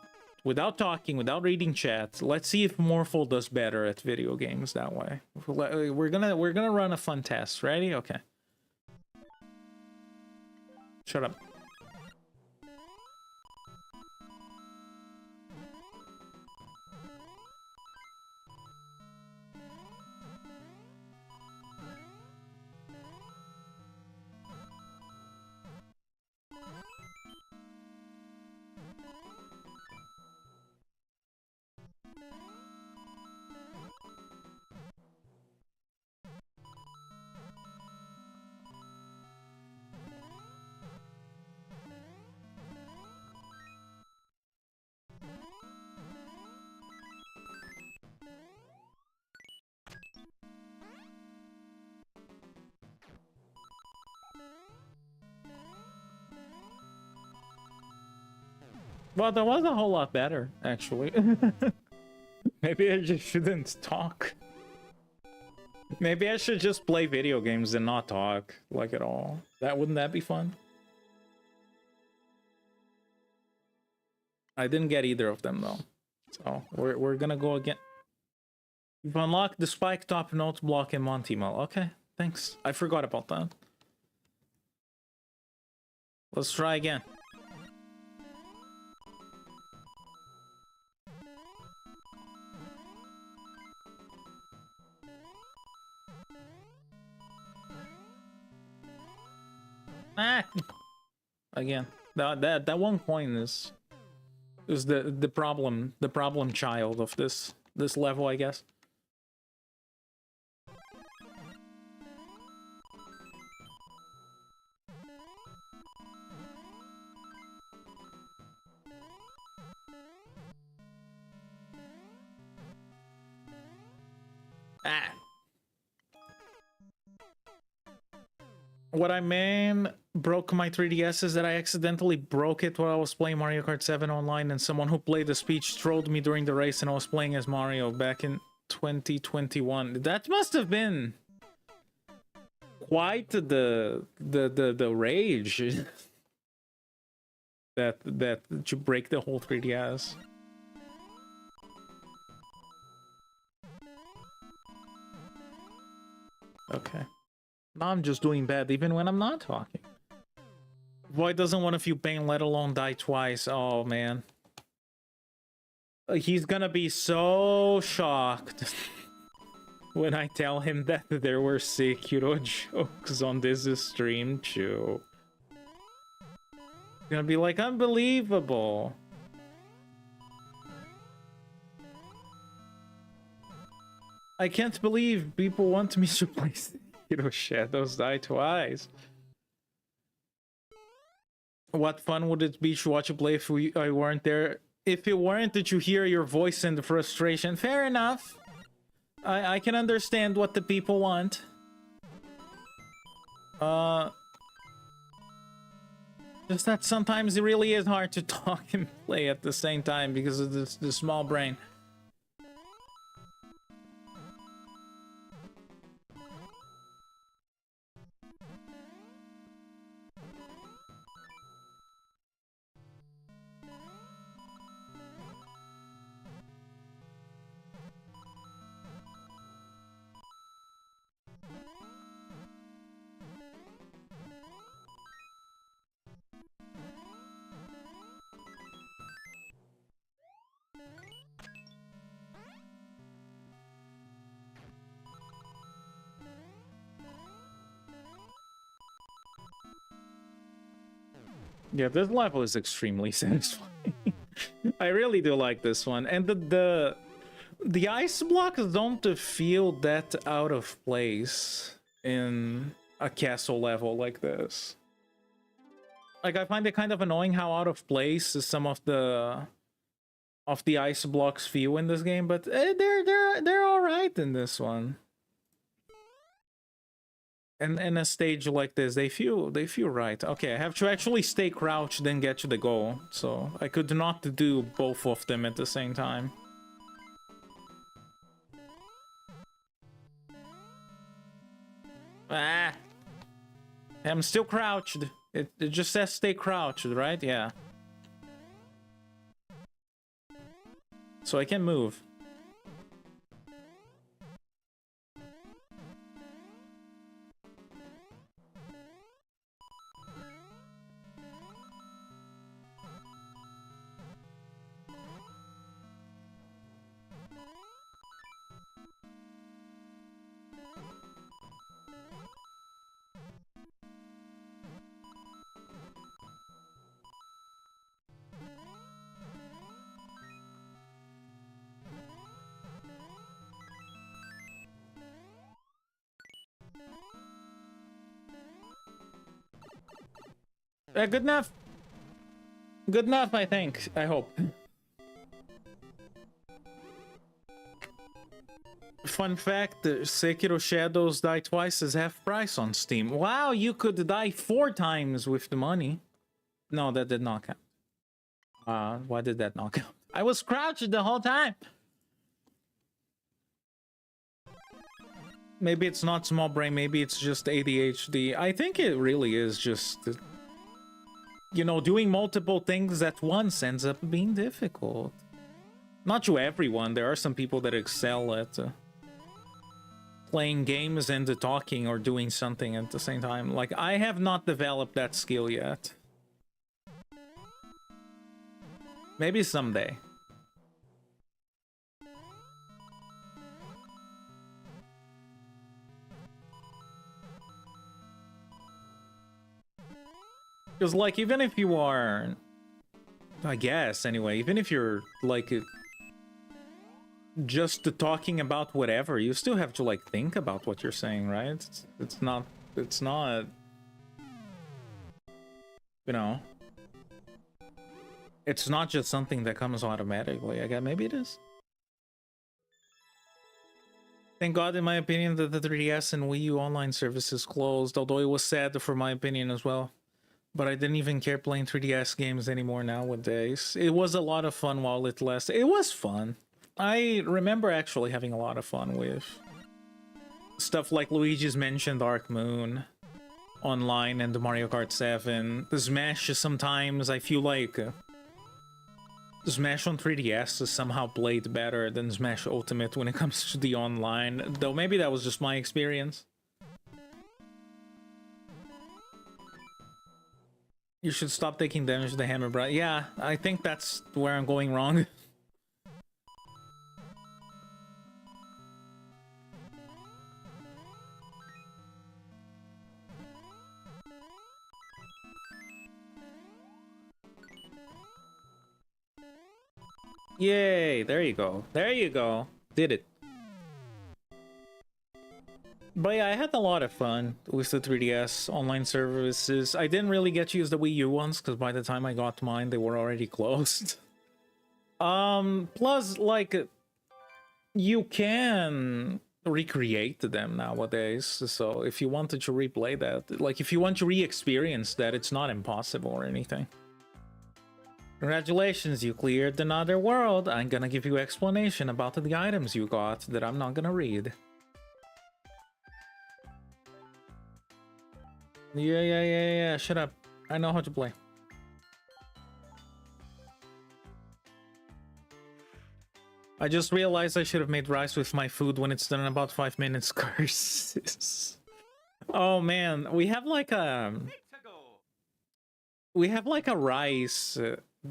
without talking, without reading chat, let's see if Morpho does better at video games that way. We're gonna run a fun test. Ready? Okay. Shut up. Well, that was a whole lot better, actually. Maybe I just shouldn't talk. Maybe I should just play video games and not talk, like, at all. Wouldn't that be fun? I didn't get either of them, though. So, we're gonna go again. You've unlocked the Spike Top Notes block in Montemal. Okay, thanks. I forgot about that. Let's try again. Ah! Again. That one coin is the problem child of this level, I guess. Ah. What I mean broke my 3DS is that I accidentally broke it while I was playing Mario Kart 7 online, and someone who played the speech trolled me during the race, and I was playing as Mario back in 2021. That must have been quite the rage that you break the whole 3DS. Okay. Now I'm just doing bad even when I'm not talking. Void doesn't want to feel pain, let alone die twice. Oh, man. He's gonna be so shocked when I tell him that there were Sekiro jokes on this stream, too. He's gonna be like, unbelievable. I can't believe people want me to play Sekiro Shadows Die Twice. What fun would it be to watch you play if I weren't there? If it weren't that you hear your voice and the frustration. Fair enough. I can understand what the people want. Just that sometimes it really is hard to talk and play at the same time because of the small brain. Yeah, this level is extremely satisfying. I really do like this one. And the ice blocks don't feel that out of place in a castle level like this. Like, I find it kind of annoying how out of place some of the ice blocks feel in this game, but they're all right in this one. And in a stage like this, they feel right. Okay, I have to actually stay crouched then get to the goal. So I could not do both of them at the same time. Ah! I'm still crouched. It just says stay crouched, right? Yeah. So I can move. Good enough. Good enough, I think. I hope. Fun fact, Sekiro Shadows Die Twice is half price on Steam. Wow, you could die 4 times with the money. No, that did not count. Why did that not count? I was crouched the whole time. Maybe it's not small brain, maybe it's just ADHD. I think it really is just, you know, doing multiple things at once ends up being difficult. Not to everyone. There are some people that excel at playing games and talking or doing something at the same time. Like, I have not developed that skill yet. Maybe someday. Because, like, even if you are... I guess, anyway, even if you're, like... just talking about whatever, you still have to, like, think about what you're saying, right? It's not... You know... It's not just something that comes automatically. I guess maybe it is. Thank God, in my opinion, that the 3DS and Wii U online services closed, although it was sad for my opinion as well. But I didn't even care playing 3DS games anymore nowadays. It was a lot of fun while it lasted. It was fun. I remember actually having a lot of fun with stuff like Luigi's Mansion Dark Moon online and the Mario Kart 7. The Smash, sometimes I feel like Smash on 3DS is somehow played better than Smash Ultimate when it comes to the online, though maybe that was just my experience. You should stop taking damage to the hammer, bro. Yeah, I think that's where I'm going wrong. Yay, there you go. There you go. Did it. But yeah, I had a lot of fun with the 3DS online services. I didn't really get to use the Wii U ones, because by the time I got mine, they were already closed. Plus, like, you can recreate them nowadays, so if you wanted to replay that, like, if you want to re-experience that, it's not impossible or anything. Congratulations, you cleared another world. I'm gonna give you explanation about the items you got that I'm not gonna read. Yeah, shut up. I know how to play. I just realized I should have made rice with my food when it's done in about 5 minutes. Curses. Oh man, we have like a... We have like a rice...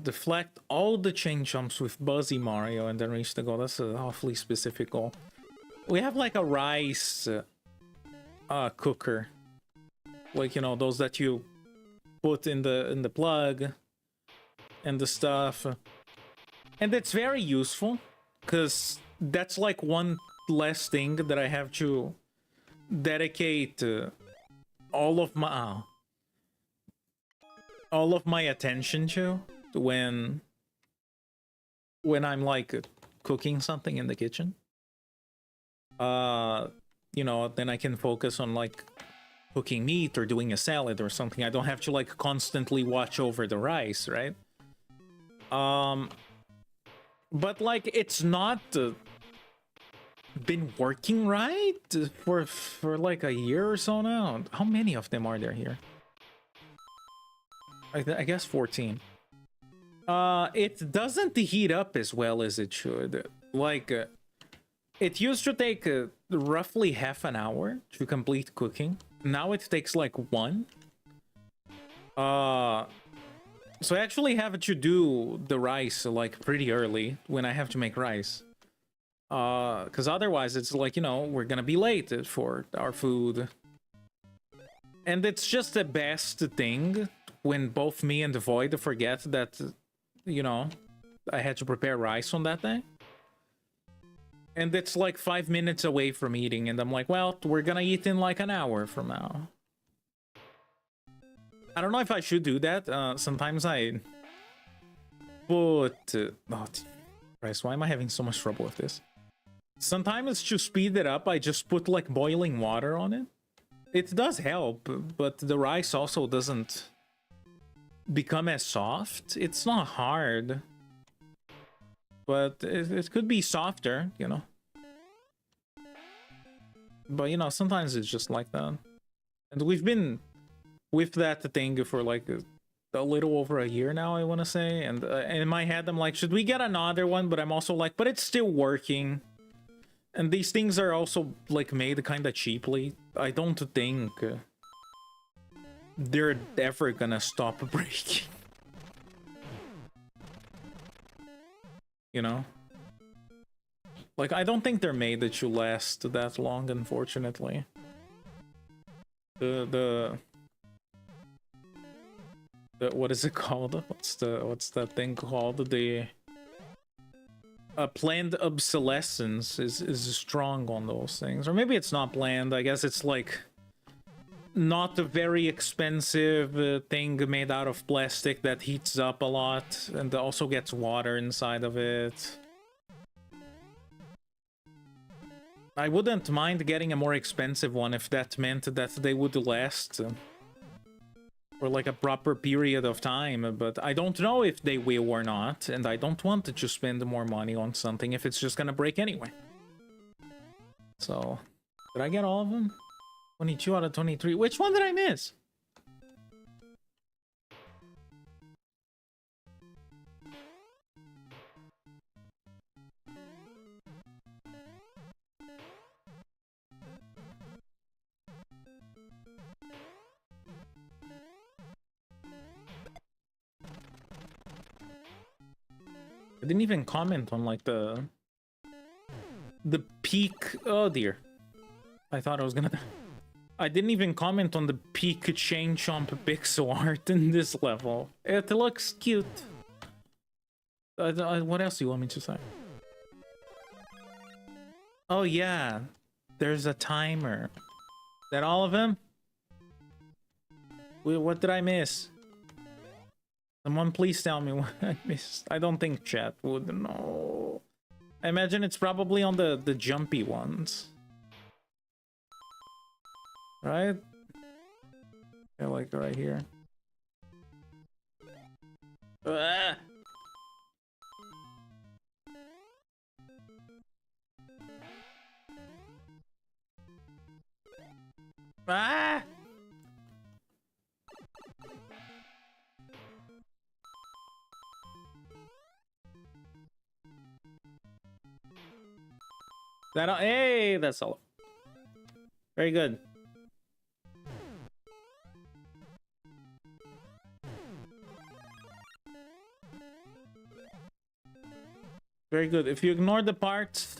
deflect all the chain jumps with Buzzy Mario and then reach the goal. That's an awfully specific goal. We have like a rice cooker. Like, you know, those that you put in the plug and the stuff. And it's very useful, because that's like one less thing that I have to dedicate all of my attention to when I'm like cooking something in the kitchen. You know, then I can focus on like cooking meat or doing a salad or something. I don't have to like constantly watch over the rice, right? But like it's not been working right for like a year or so now. How many of them are there here? I guess 14. It doesn't heat up as well as it should. Like it used to take roughly half an hour to complete cooking. Now it takes like 1. So I actually have to do the rice like pretty early when I have to make rice. Because otherwise it's like, you know, we're gonna be late for our food. And it's just the best thing when both me and the Void forget that, you know, I had to prepare rice on that day. And it's like 5 minutes away from eating, and I'm like, well, we're gonna eat in like an hour from now. I don't know if I should do that. Sometimes I put... oh, Christ, why am I having so much trouble with this? Sometimes to speed it up, I just put like boiling water on it. It does help, but the rice also doesn't become as soft. It's not hard, but it could be softer, you know. But you know, sometimes it's just like that. And we've been with that thing for like a little over a year now, I want to say. And in my head, I'm like, should we get another one? But I'm also like, but it's still working. And these things are also like made kind of cheaply. I don't think they're ever gonna stop breaking. You know? Like, I don't think they're made to last that long, unfortunately. The what is it called? What's that thing called? The planned obsolescence is strong on those things. Or maybe it's not planned. I guess it's like not a very expensive thing made out of plastic that heats up a lot and also gets water inside of it. I wouldn't mind getting a more expensive one if that meant that they would last for like a proper period of time, but I don't know if they will or not, and I don't want to just spend more money on something if it's just gonna break anyway. So, did I get all of them? 22 out of 23. Which one did I miss? I didn't even comment on like the peak. Oh dear, I thought I was gonna. I didn't even comment on the peak chain chomp pixel art in this level. It looks cute. What else do you want me to say? Oh yeah, there's a timer. Is that all of them? What did I miss? Someone please tell me what I missed. I don't think chat would know. I imagine it's probably on the jumpy ones. Right? Yeah, like right here. Ah! Ah! Hey, that's all. Very good. Very good. If you ignore the parts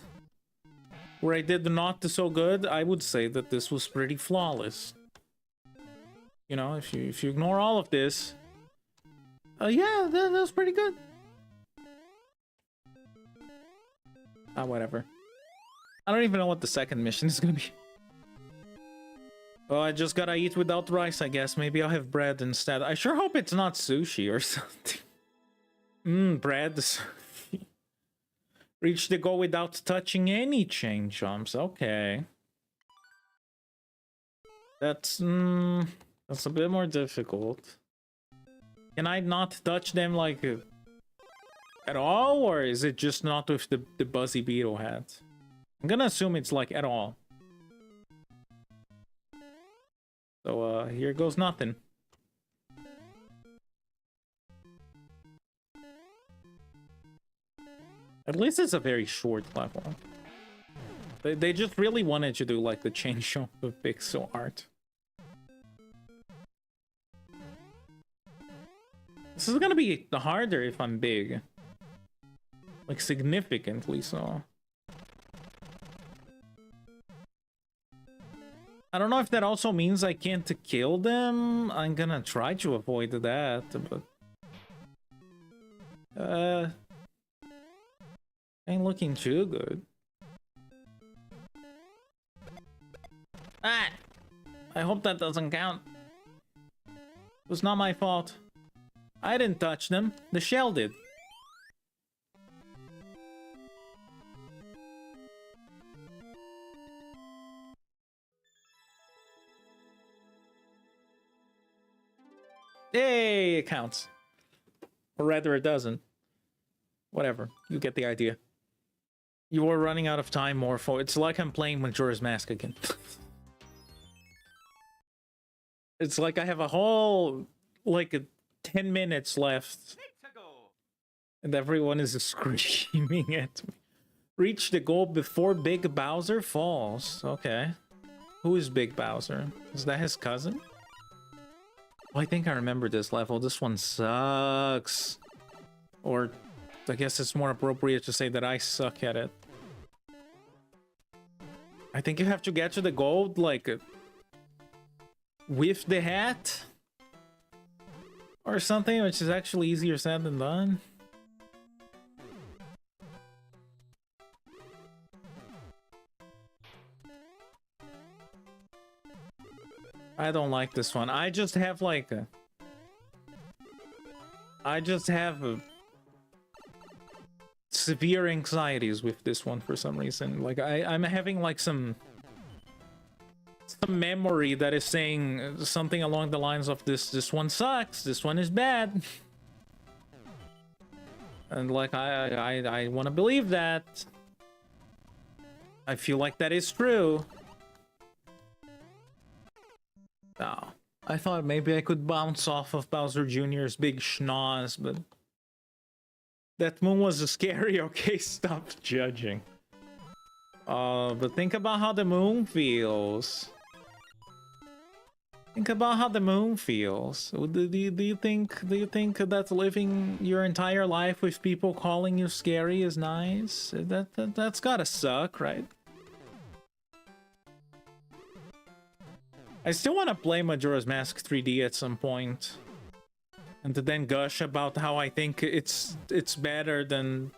where I did not so good, I would say that this was pretty flawless. You know, if you ignore all of this, yeah, that was pretty good. Whatever. I don't even know what the second mission is gonna be. Well, I just gotta eat without rice, I guess. Maybe I'll have bread instead. I sure hope it's not sushi or something. Bread. Reach the goal without touching any chain chomps. Okay. That's a bit more difficult. Can I not touch them like at all, or is it just not with the Buzzy Beetle hat? I'm gonna assume it's like at all. So here goes nothing. At least it's a very short level. They just really wanted to do like the change of pixel art. This is gonna be harder if I'm big. Like significantly so. I don't know if that also means I can't kill them. I'm gonna try to avoid that, but ain't looking too good. Ah! I hope that doesn't count. It was not my fault. I didn't touch them. The shell did. Hey, it counts. Or rather, it doesn't. Whatever. You get the idea. You are running out of time, Morpho. It's like I'm playing Majora's Mask again. It's like I have a whole, like, 10 minutes left. And everyone is screaming at me. Reach the goal before Big Bowser falls. Okay. Who is Big Bowser? Is that his cousin? Oh, I think I remember this level. This one sucks. Or I guess it's more appropriate to say that I suck at it. I think you have to get to the gold, like, with the hat? Or something, which is actually easier said than done. I don't like this one. I just have like severe anxieties with this one for some reason. Like I'm having like some memory that is saying something along the lines of this one sucks, this one is bad. And like I want to believe that. I feel like that is true. Oh, I thought maybe I could bounce off of Bowser Jr.'s big schnoz, but that moon was scary. Okay, stop judging. But think about how the moon feels. Think about how the moon feels. Do you think that living your entire life with people calling you scary is nice? That's gotta suck, right? I still want to play Majora's Mask 3D at some point, and to then gush about how I think it's better than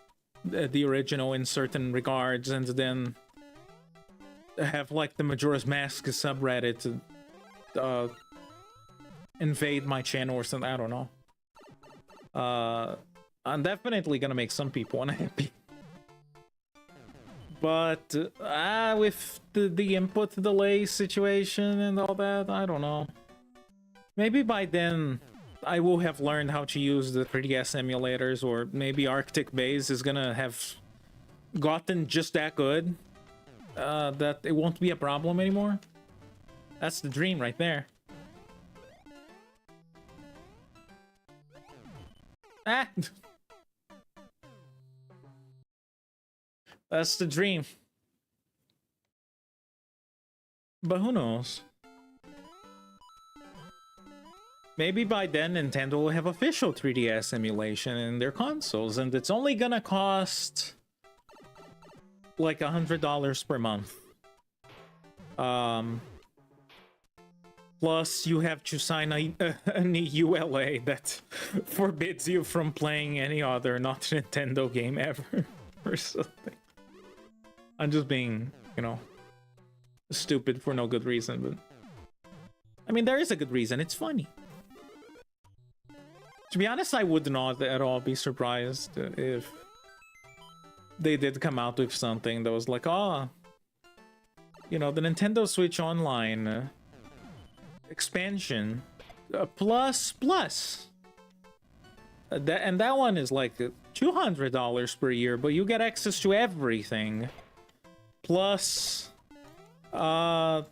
the original in certain regards, and then have like the Majora's Mask subreddit invade my channel or something. I don't know. I'm definitely gonna make some people unhappy. But with the input delay situation and all that, I don't know. Maybe by then I will have learned how to use the 3DS emulators, or maybe Arctic Base is gonna have gotten just that good that it won't be a problem anymore. That's the dream right there. Ah! That's the dream. But who knows? Maybe by then Nintendo will have official 3DS emulation in their consoles, and it's only gonna cost like $100 per month. Plus you have to sign an ULA that forbids you from playing any other not Nintendo game ever or something. I'm just being, you know, stupid for no good reason, but I mean, there is a good reason. It's funny. To be honest, I would not at all be surprised if they did come out with something that was like, oh, you know, the Nintendo Switch Online expansion plus. And that one is like $200 per year, but you get access to everything. Plus, a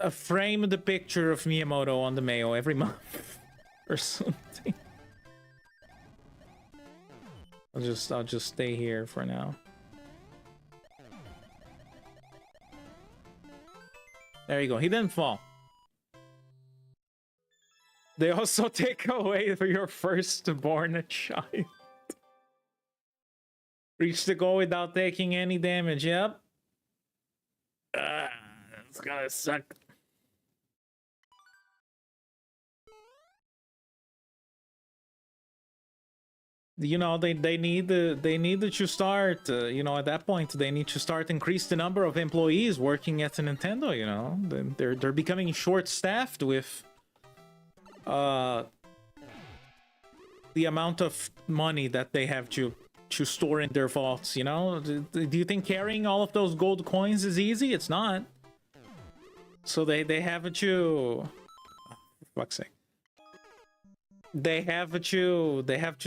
framed picture of Miyamoto on the mail every month, or something. I'll just stay here for now. There you go. He didn't fall. They also take away for your firstborn child. Reach the goal without taking any damage. Yep. It's gonna suck. You know, they need to start. You know, at that point, they need to start increase the number of employees working at Nintendo. You know, they're becoming short-staffed with the amount of money that they have to store in their vaults. You know, do you think carrying all of those gold coins is easy? It's not. So they have to, oh, for fuck's sake, they have to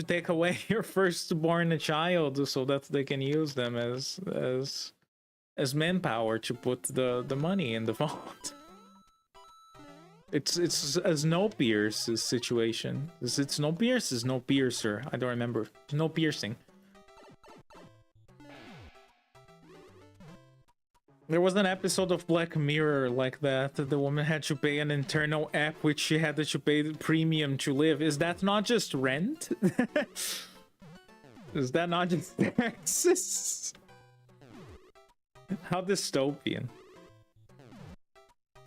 take away your firstborn child so that they can use them as manpower to put the money in the vault. It's a Snowpiercer's situation. Is it Snowpiercer? Snowpiercer. I don't remember. No piercing. There was an episode of Black Mirror like that. The woman had to pay an internal app which she had to pay the premium to live. Is that not just rent? Is that not just taxes? How dystopian.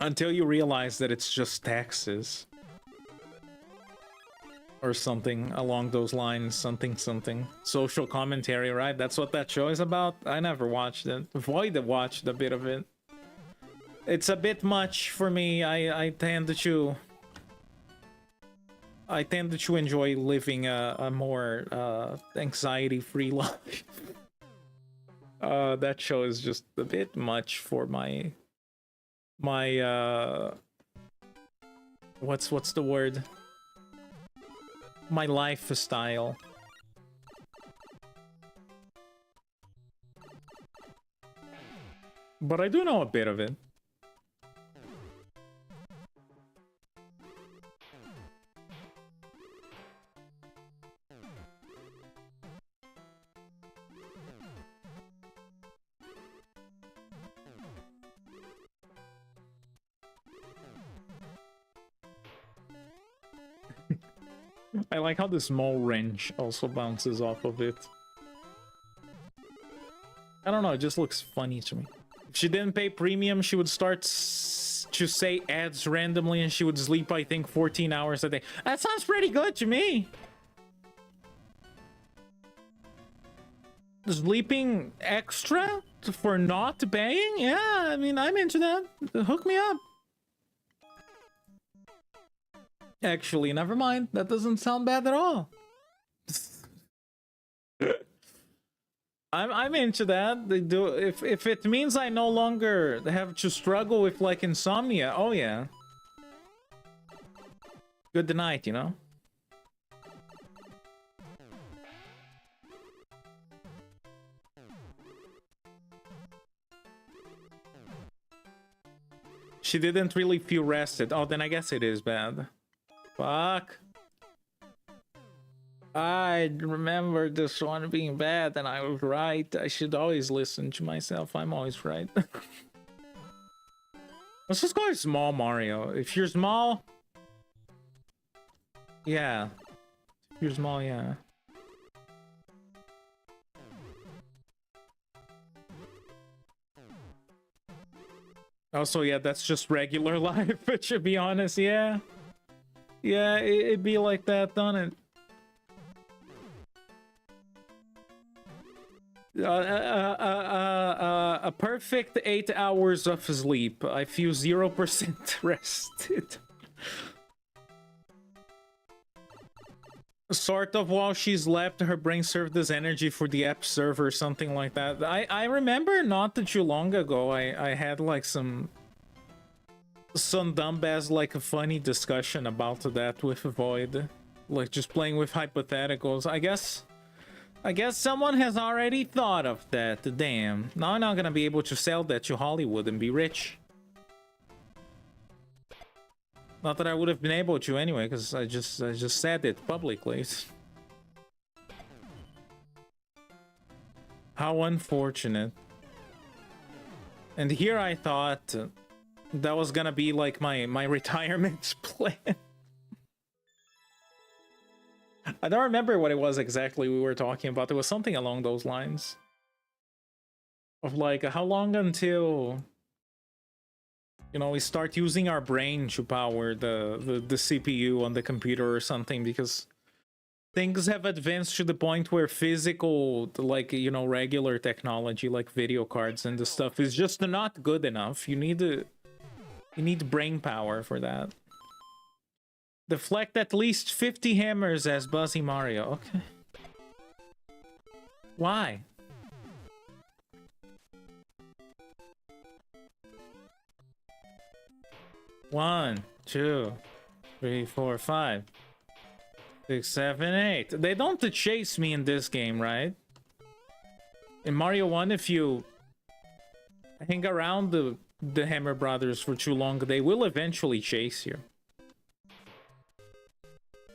Until you realize that it's just taxes. Or something along those lines. Something. Social commentary, right? That's what that show is about? I never watched it. Void watched a bit of it. It's a bit much for me. I tend to enjoy living a more anxiety-free life. That show is just a bit much for my what's the word? My lifestyle. But I do know a bit of it. I like how the small wrench also bounces off of it. I don't know, it just looks funny to me. If she didn't pay premium, she would start to say ads randomly and she would sleep, I think, 14 hours a day. That sounds pretty good to me. Sleeping extra for not paying? Yeah, I mean, I'm into that. Hook me up. Actually, never mind. That doesn't sound bad at all. I'm into that. They do if it means I no longer have to struggle with like insomnia. Oh yeah. Good night, you know. She didn't really feel rested. Oh, then I guess it is bad. Fuck. I remember this one being bad and I was right. I should always listen to myself. I'm always right. Let's just go with small Mario. If you're small... Yeah. If you're small, yeah. Also, yeah, that's just regular life, to be honest, yeah. Yeah, it'd be like that, don't it? A perfect 8 hours of sleep. I feel 0% rested. Sort of while she slept, her brain served as energy for the app server, something like that. I remember not too long ago, I had like some dumbass, like a funny discussion about that with Void. Like just playing with hypotheticals. I guess someone has already thought of that. Damn. Now I'm not gonna be able to sell that to Hollywood and be rich. Not that I would have been able to anyway, because I just said it publicly. How unfortunate. And here I thought that was gonna be like my retirement plan. I don't remember what it was exactly we were talking about. There was something along those lines. Of like, how long until... You know, we start using our brain to power the CPU on the computer or something, because things have advanced to the point where physical, like, you know, regular technology like video cards and the stuff is just not good enough. You need brain power for that. Deflect at least 50 hammers as Buzzy Mario. Okay. Why? One, two, three, four, five. 6, 7, 8. They don't chase me in this game, right? In Mario 1, if you hang around the Hammer Brothers for too long, they will eventually chase you.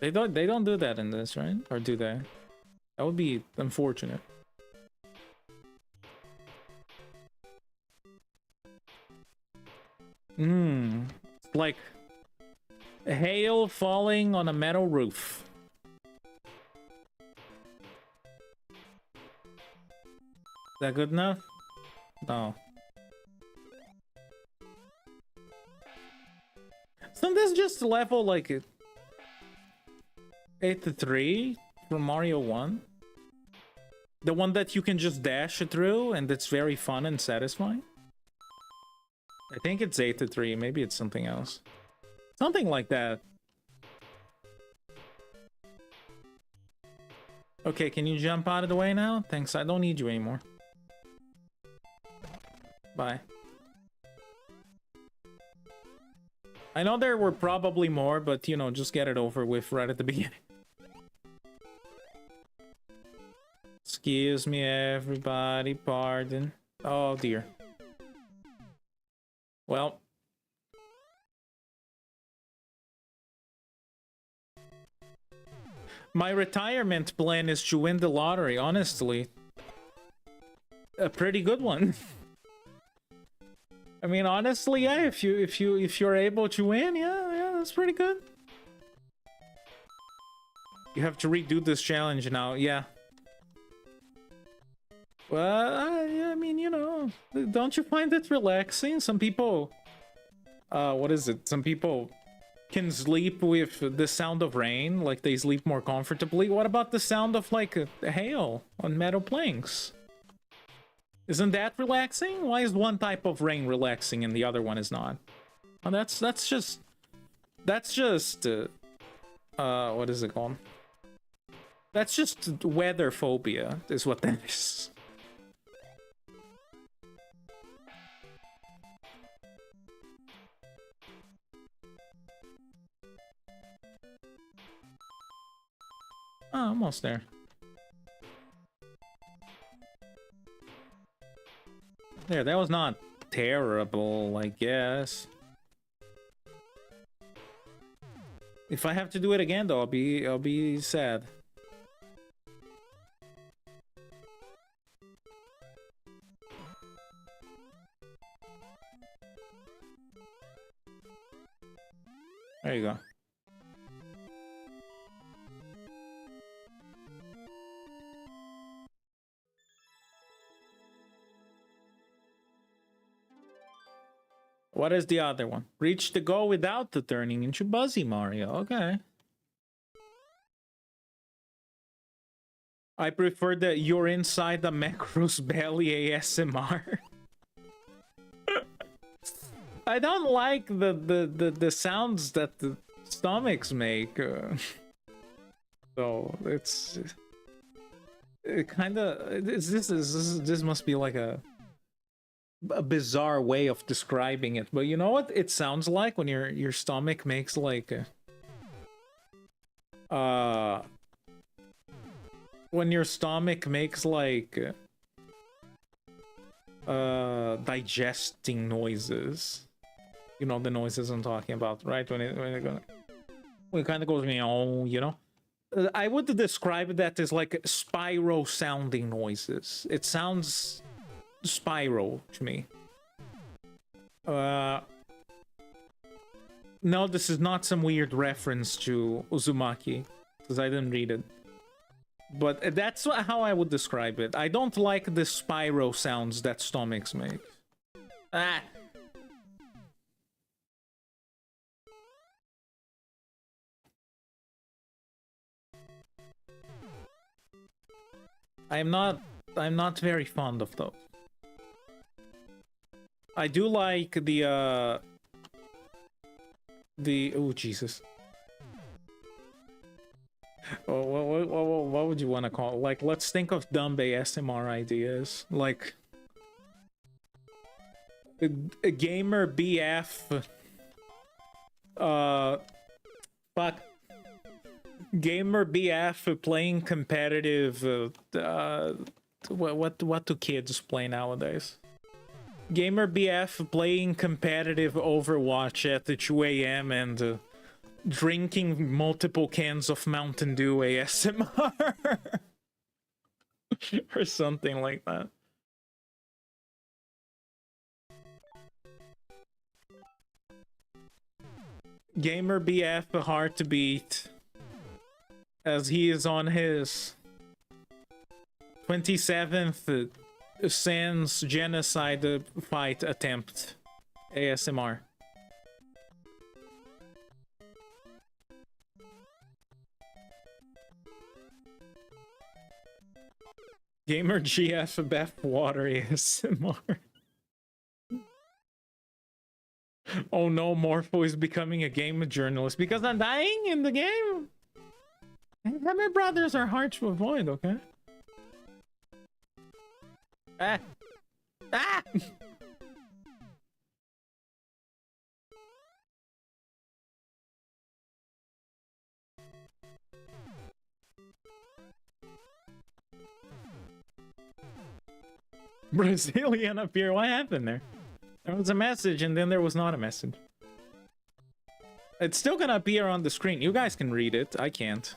They don't do that in this, right? Or do they? That would be unfortunate. It's like hail falling on a metal roof. Is that good enough? No. Isn't this just level like 8 to 3 from Mario 1? The one that you can just dash through and it's very fun and satisfying? I think it's 8 to 3, maybe it's something else. Something like that. Okay, can you jump out of the way now? Thanks, I don't need you anymore. Bye. I know there were probably more, but you know, just get it over with right at the beginning. Excuse me, everybody, pardon. Oh dear. Well. My retirement plan is to win the lottery, honestly. A pretty good one. I mean, honestly, yeah, if you're able to win, yeah, that's pretty good. You have to redo this challenge now, yeah. Well, I mean, you know, don't you find it relaxing? Some people, what is it? Some people can sleep with the sound of rain, like they sleep more comfortably. What about the sound of like hail on metal planks? Isn't that relaxing? Why is one type of rain relaxing and the other one is not? Oh, that's just what is it called? That's just weather phobia, is what that is. Oh, almost there. There, that was not terrible, I guess. If I have to do it again, though, I'll be sad. There you go. What is the other one? Reach the goal without the turning into Buzzy Mario. Okay. I prefer that you're inside the Macro's belly ASMR. I don't like the sounds that the stomachs make. So it's it kind of this must be like a bizarre way of describing it, but you know what it sounds like when your stomach makes like when your stomach makes like digesting noises. You know the noises I'm talking about, right? When it kind of goes meow, you know. I would describe that as like Spyro sounding noises. It sounds Spyro to me. No, this is not some weird reference to Uzumaki, because I didn't read it. But that's how I would describe it. I don't like the Spyro sounds that stomachs make. Ah! I'm not very fond of those. I do like the oh Jesus. What would you want to call it? Like, let's think of dumb ASMR ideas. Like a gamer BF fuck Gamer BF playing competitive. What do kids play nowadays? Gamer BF playing competitive Overwatch at the 2 a.m. and drinking multiple cans of Mountain Dew ASMR. Or something like that. Gamer BF hard to beat, as he is on his 27th Sans genocide fight attempt. ASMR. Gamer GF Beth Water ASMR. Oh no, Morpho is becoming a game journalist because I'm dying in the game. Hammer brothers are hard to avoid, okay? Ah! Ah! Brazilian up here, what happened there? There was a message and then there was not a message. It's still gonna appear on the screen. You guys can read it, I can't.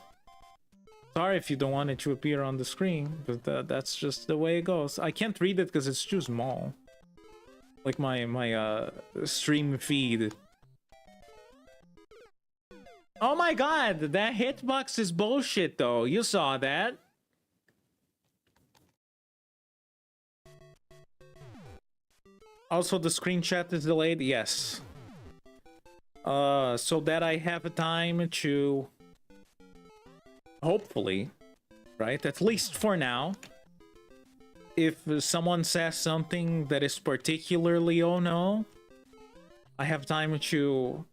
Sorry if you don't want it to appear on the screen, but that's just the way it goes. I can't read it because it's too small. Like my stream feed. Oh my god, that hitbox is bullshit though. You saw that. Also, the screen chat is delayed. Yes. So that I have a time to, hopefully, right? At least for now. If someone says something that is particularly oh no, I have time to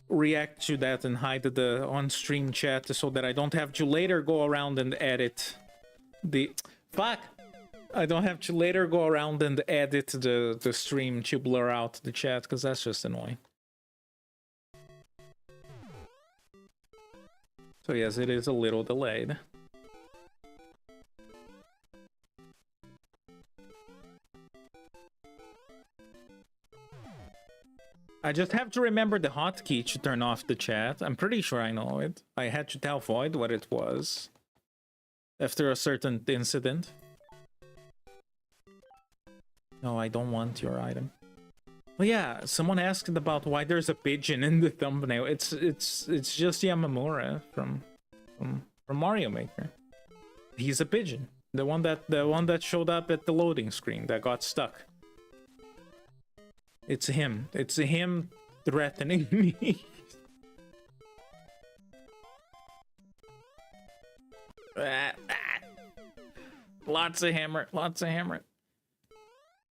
react to that and hide the on-stream chat so that I don't have to later go around and edit the... Fuck! I don't have to later go around and edit the stream to blur out the chat, because that's just annoying. So yes, it is a little delayed. I just have to remember the hotkey to turn off the chat. I'm pretty sure I know it. I had to tell Void what it was after a certain incident. No, I don't want your item. Well, yeah, someone asked about why there's a pigeon in the thumbnail. It's just Yamamura from Mario Maker. He's a pigeon. The one that showed up at the loading screen that got stuck. It's him. It's him threatening me. Lots of hammer. Lots of hammer.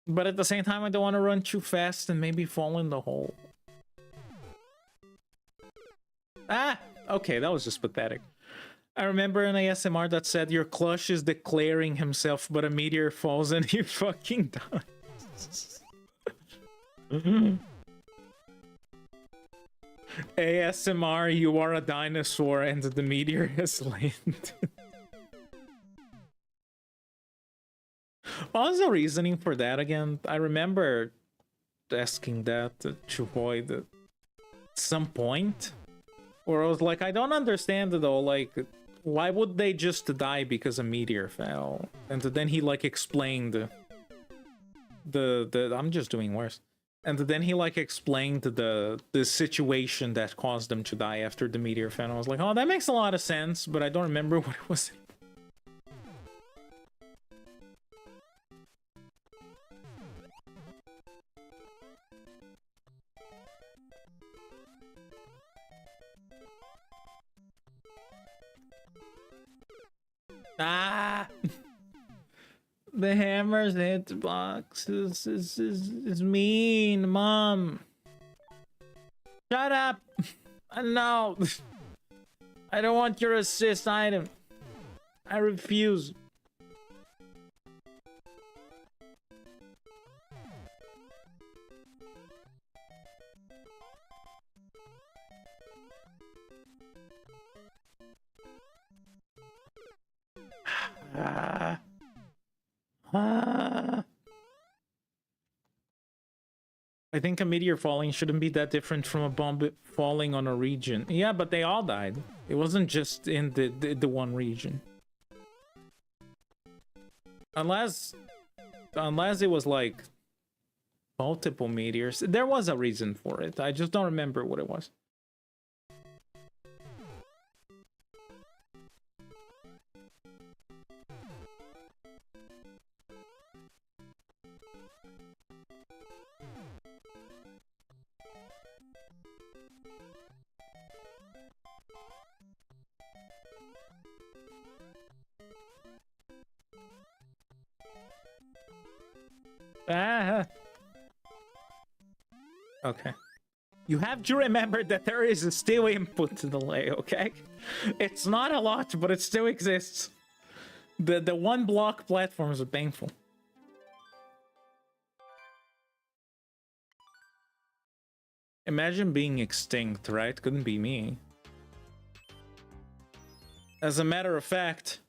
But at the same time, I don't want to run too fast and maybe fall in the hole. Ah! Okay, that was just pathetic. I remember an ASMR that said your clutch is declaring himself, but a meteor falls and he fucking dies. ASMR, you are a dinosaur and the meteor has landed. What was the reasoning for that again? I remember asking that to Void at some point. Or I was like, I don't understand though, like, why would they just die because a meteor fell? And then he like explained the I'm just doing worse. And then he like explained the situation that caused them to die after the meteor fell. And I was like, oh, that makes a lot of sense, but I don't remember what it was. Ah! The hammer's hitbox is mean, Mom. Shut up! No! I don't want your assist item. I refuse. Ah. Ah. I think a meteor falling shouldn't be that different from a bomb falling on a region. Yeah, but they all died. It wasn't just in the one region. Unless it was like multiple meteors. There was a reason for it. I just don't remember what it was. Ah. Okay. You have to remember that there is still input delay, okay? It's not a lot, but it still exists. The one block platforms are painful. Imagine being extinct, right? Couldn't be me. As a matter of fact...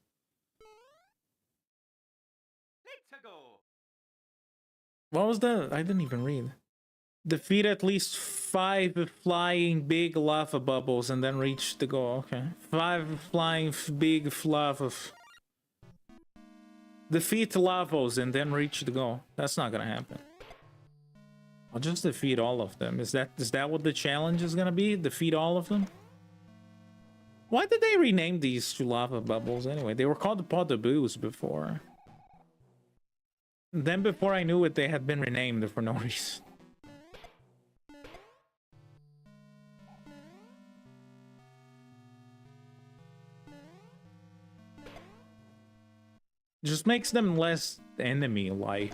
What was that? I didn't even read. Defeat at least 5 flying big lava bubbles and then reach the goal. Okay. 5 flying big lava... Defeat lavos and then reach the goal. That's not gonna happen. I'll just defeat all of them. Is that what the challenge is gonna be? Defeat all of them? Why did they rename these to lava bubbles anyway? They were called the pot de boos before. Then before I knew it, they had been renamed for no reason. Just makes them less enemy-like.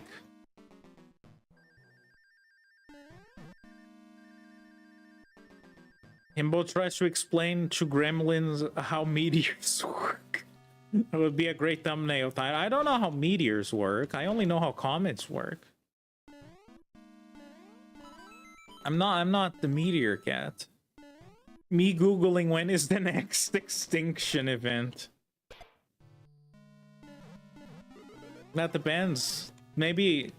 Himbo tries to explain to gremlins how meteors work. That would be a great thumbnail title. I don't know how meteors work. I only know how comets work. I'm not the meteor cat. Me googling when is the next extinction event. That depends. Maybe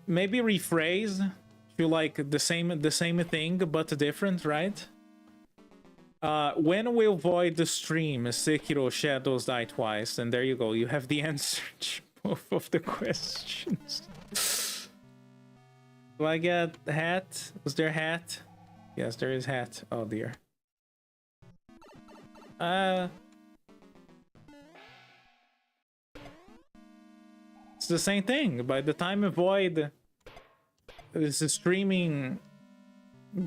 rephrase to like the same thing but different, right? When will Void the stream? Sekiro Shadows Die Twice. And there you go. You have the answer to both of the questions. Do I get a hat? Was there a hat? Yes, there is hat. Oh dear. It's the same thing. By the time Void is streaming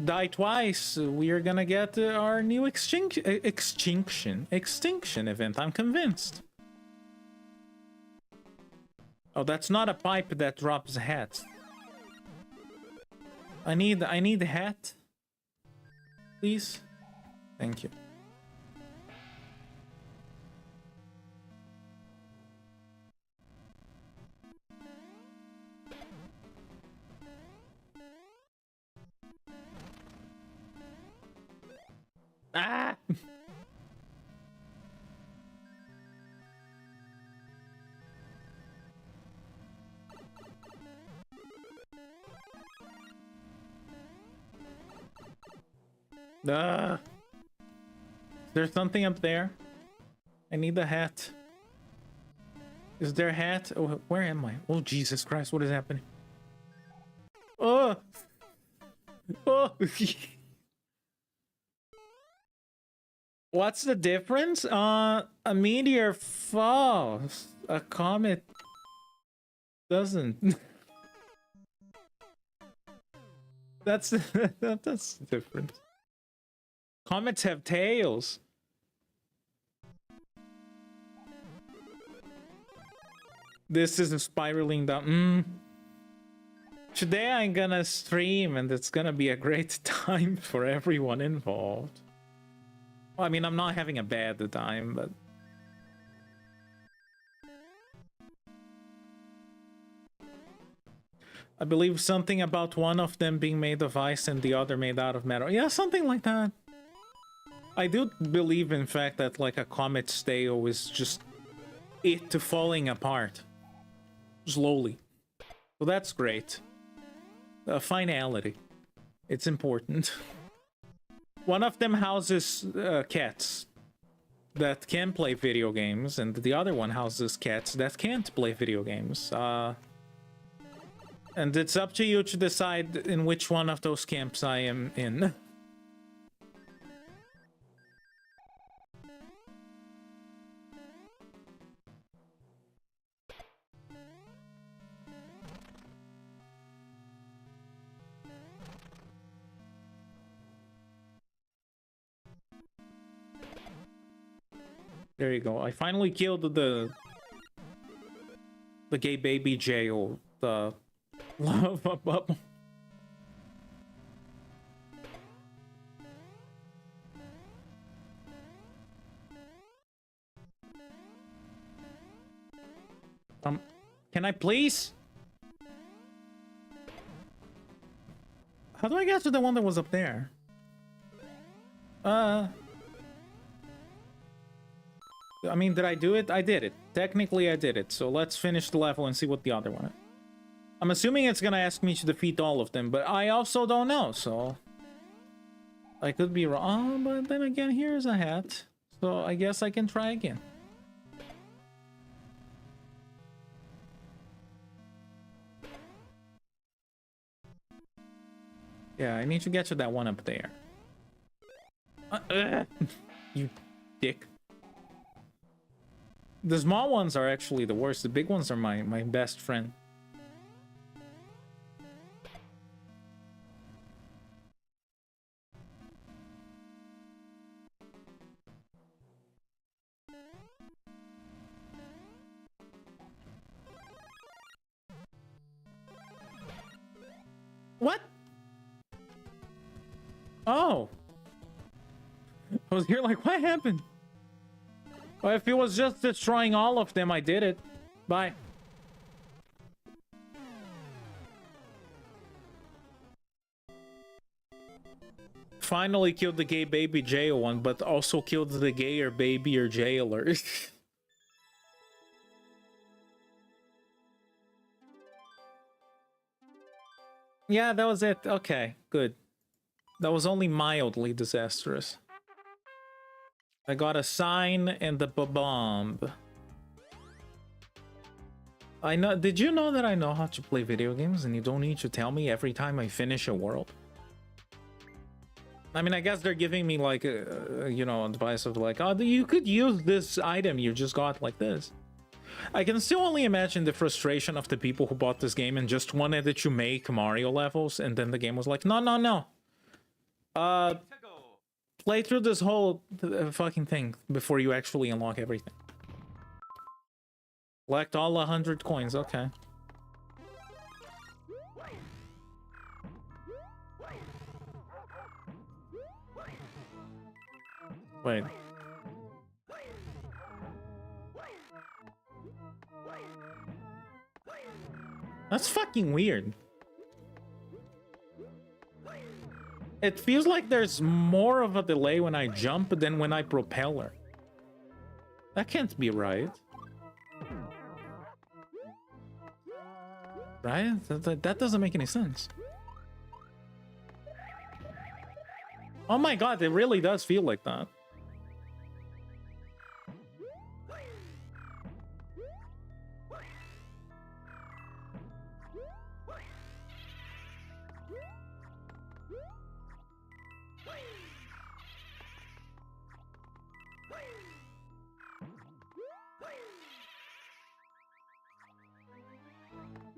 Die Twice, we are gonna get our new extinction event. I'm convinced. Oh, that's not a pipe that drops hats. I need a hat, please. Thank you. Ah! There's something up there. I need the hat. Is there a hat? Oh, where am I? Oh, Jesus Christ, what is happening? Oh! Oh! What's the difference? A meteor falls. A comet doesn't. That's different. Comets have tails. This is a spiraling down. Today I'm gonna stream and it's gonna be a great time for everyone involved. Well, I mean, I'm not having a bad time, but... I believe something about one of them being made of ice and the other made out of metal. Yeah, something like that. I do believe, in fact, that like a comet's tail is just it to falling apart slowly. So that's great. Finality. It's important. One of them houses cats that can play video games, and the other one houses cats that can't play video games. And it's up to you to decide in which one of those camps I am in. There you go. I finally killed the gay baby jail. The lava bubble. Can I please? How do I get to the one that was up there? I mean, did I do it? I did it. Technically, I did it. So let's finish the level and see what the other one is. I'm assuming it's gonna ask me to defeat all of them, but I also don't know, so... I could be wrong, but then again, here's a hat. So I guess I can try again. Yeah, I need to get to that one up there. You dick. The small ones are actually the worst. The big ones are my best friend. What? Oh. I was here like, what happened? Well, if it was just destroying all of them, I did it. Bye. Finally killed the gay baby jail one, but also killed the gayer baby or jailer. Yeah, that was it. Okay, good. That was only mildly disastrous. I got a sign and the bomb. I know. Did you know that I know how to play video games and you don't need to tell me every time I finish a world? I mean, I guess they're giving me like you know, advice of like, oh, you could use this item you just got like this. I can still only imagine the frustration of the people who bought this game and just wanted it to make Mario levels, and then the game was like, no, no, no. Play through this whole fucking thing before you actually unlock everything. Collect all 100 coins, okay. Wait. That's fucking weird. It feels like there's more of a delay when I jump than when I propel her. That can't be right. Right? That doesn't make any sense. Oh my god, it really does feel like that.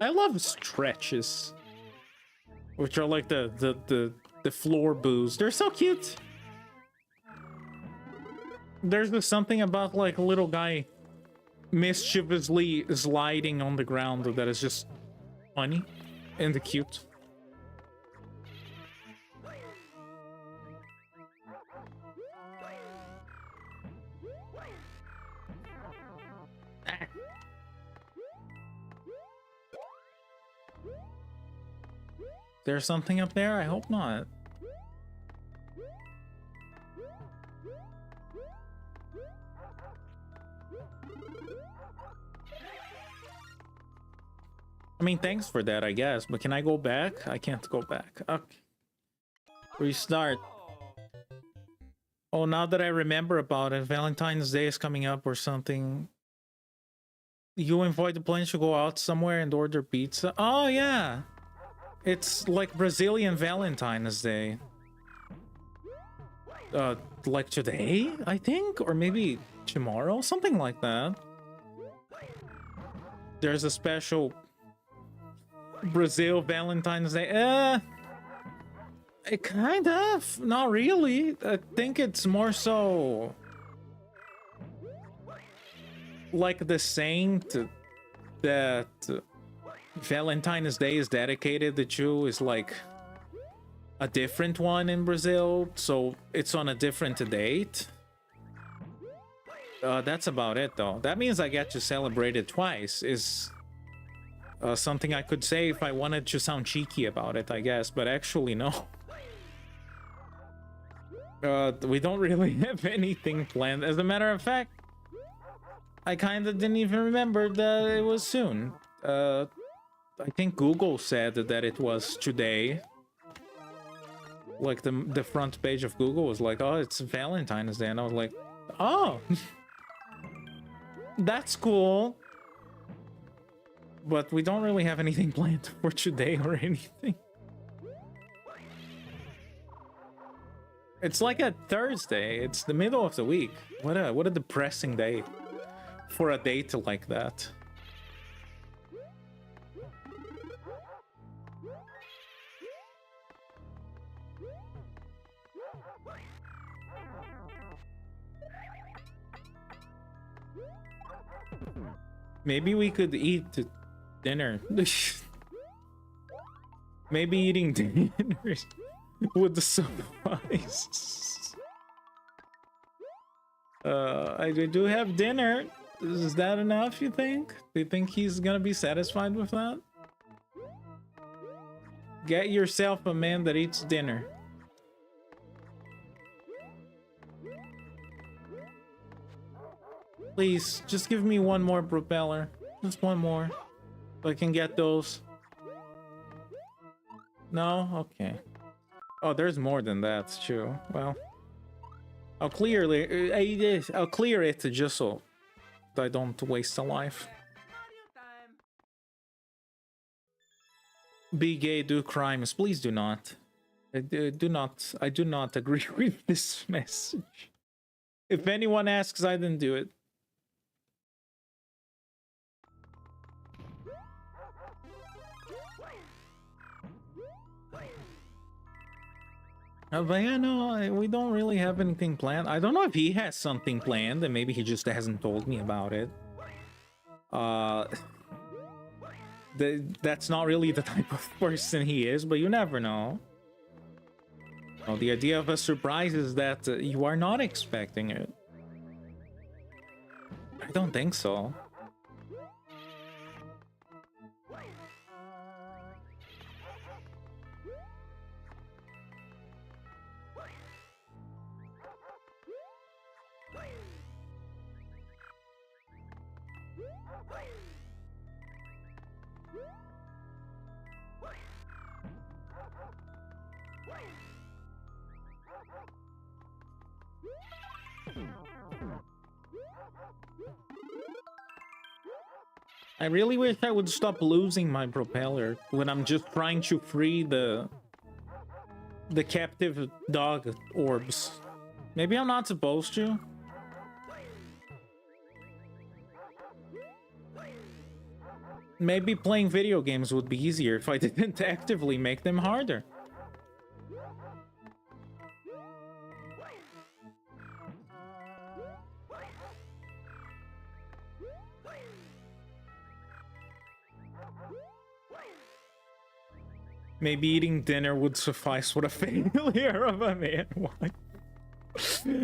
I love stretches, which are like the floor boos. They're so cute. There's just something about like a little guy mischievously sliding on the ground that is just funny and cute. There's something up there? I hope not. I mean, thanks for that, I guess. But can I go back? I can't go back. Okay. Restart. Oh, now that I remember about it, Valentine's Day is coming up or something. You invite the plane to go out somewhere and order pizza? Oh, yeah. It's like Brazilian Valentine's Day. Like today, I think? Or maybe tomorrow? Something like that. There's a special Brazil Valentine's Day. Kind of. Not really. I think it's more so like the saint that Valentine's Day is dedicated to is like a different one in Brazil, so it's on a different date. That's about it, though. That means I get to celebrate it twice. Is something I could say if I wanted to sound cheeky about it, I guess, but actually, no. We don't really have anything planned. As a matter of fact, I kind of didn't even remember that it was soon. I think Google said that it was today. Like the front page of Google was like, oh, it's Valentine's Day, and I was like, oh, that's cool. But we don't really have anything planned for today or anything. It's like a Thursday. It's the middle of the week. What a depressing day for a date like that. Maybe we could eat dinner. Maybe eating dinner would suffice. I do have dinner. Is that enough, you think? Do you think he's gonna be satisfied with that? Get yourself a man that eats dinner. Please, just give me one more propeller. Just one more. So I can get those. No? Okay. Oh, there's more than that, too. Well, I'll clear it just so I don't waste a life. Be gay, do crimes. Please do not. I do not agree with this message. If anyone asks, I didn't do it. But yeah, no, we don't really have anything planned. I don't know if he has something planned, and maybe he just hasn't told me about it. That's not really the type of person he is, but you never know. Oh, the idea of a surprise is that you are not expecting it. I don't think so. I really wish I would stop losing my propeller when I'm just trying to free the captive dog orbs. Maybe I'm not supposed to. Maybe playing video games would be easier if I didn't actively make them harder. Maybe eating dinner would suffice. What a failure of a man. What?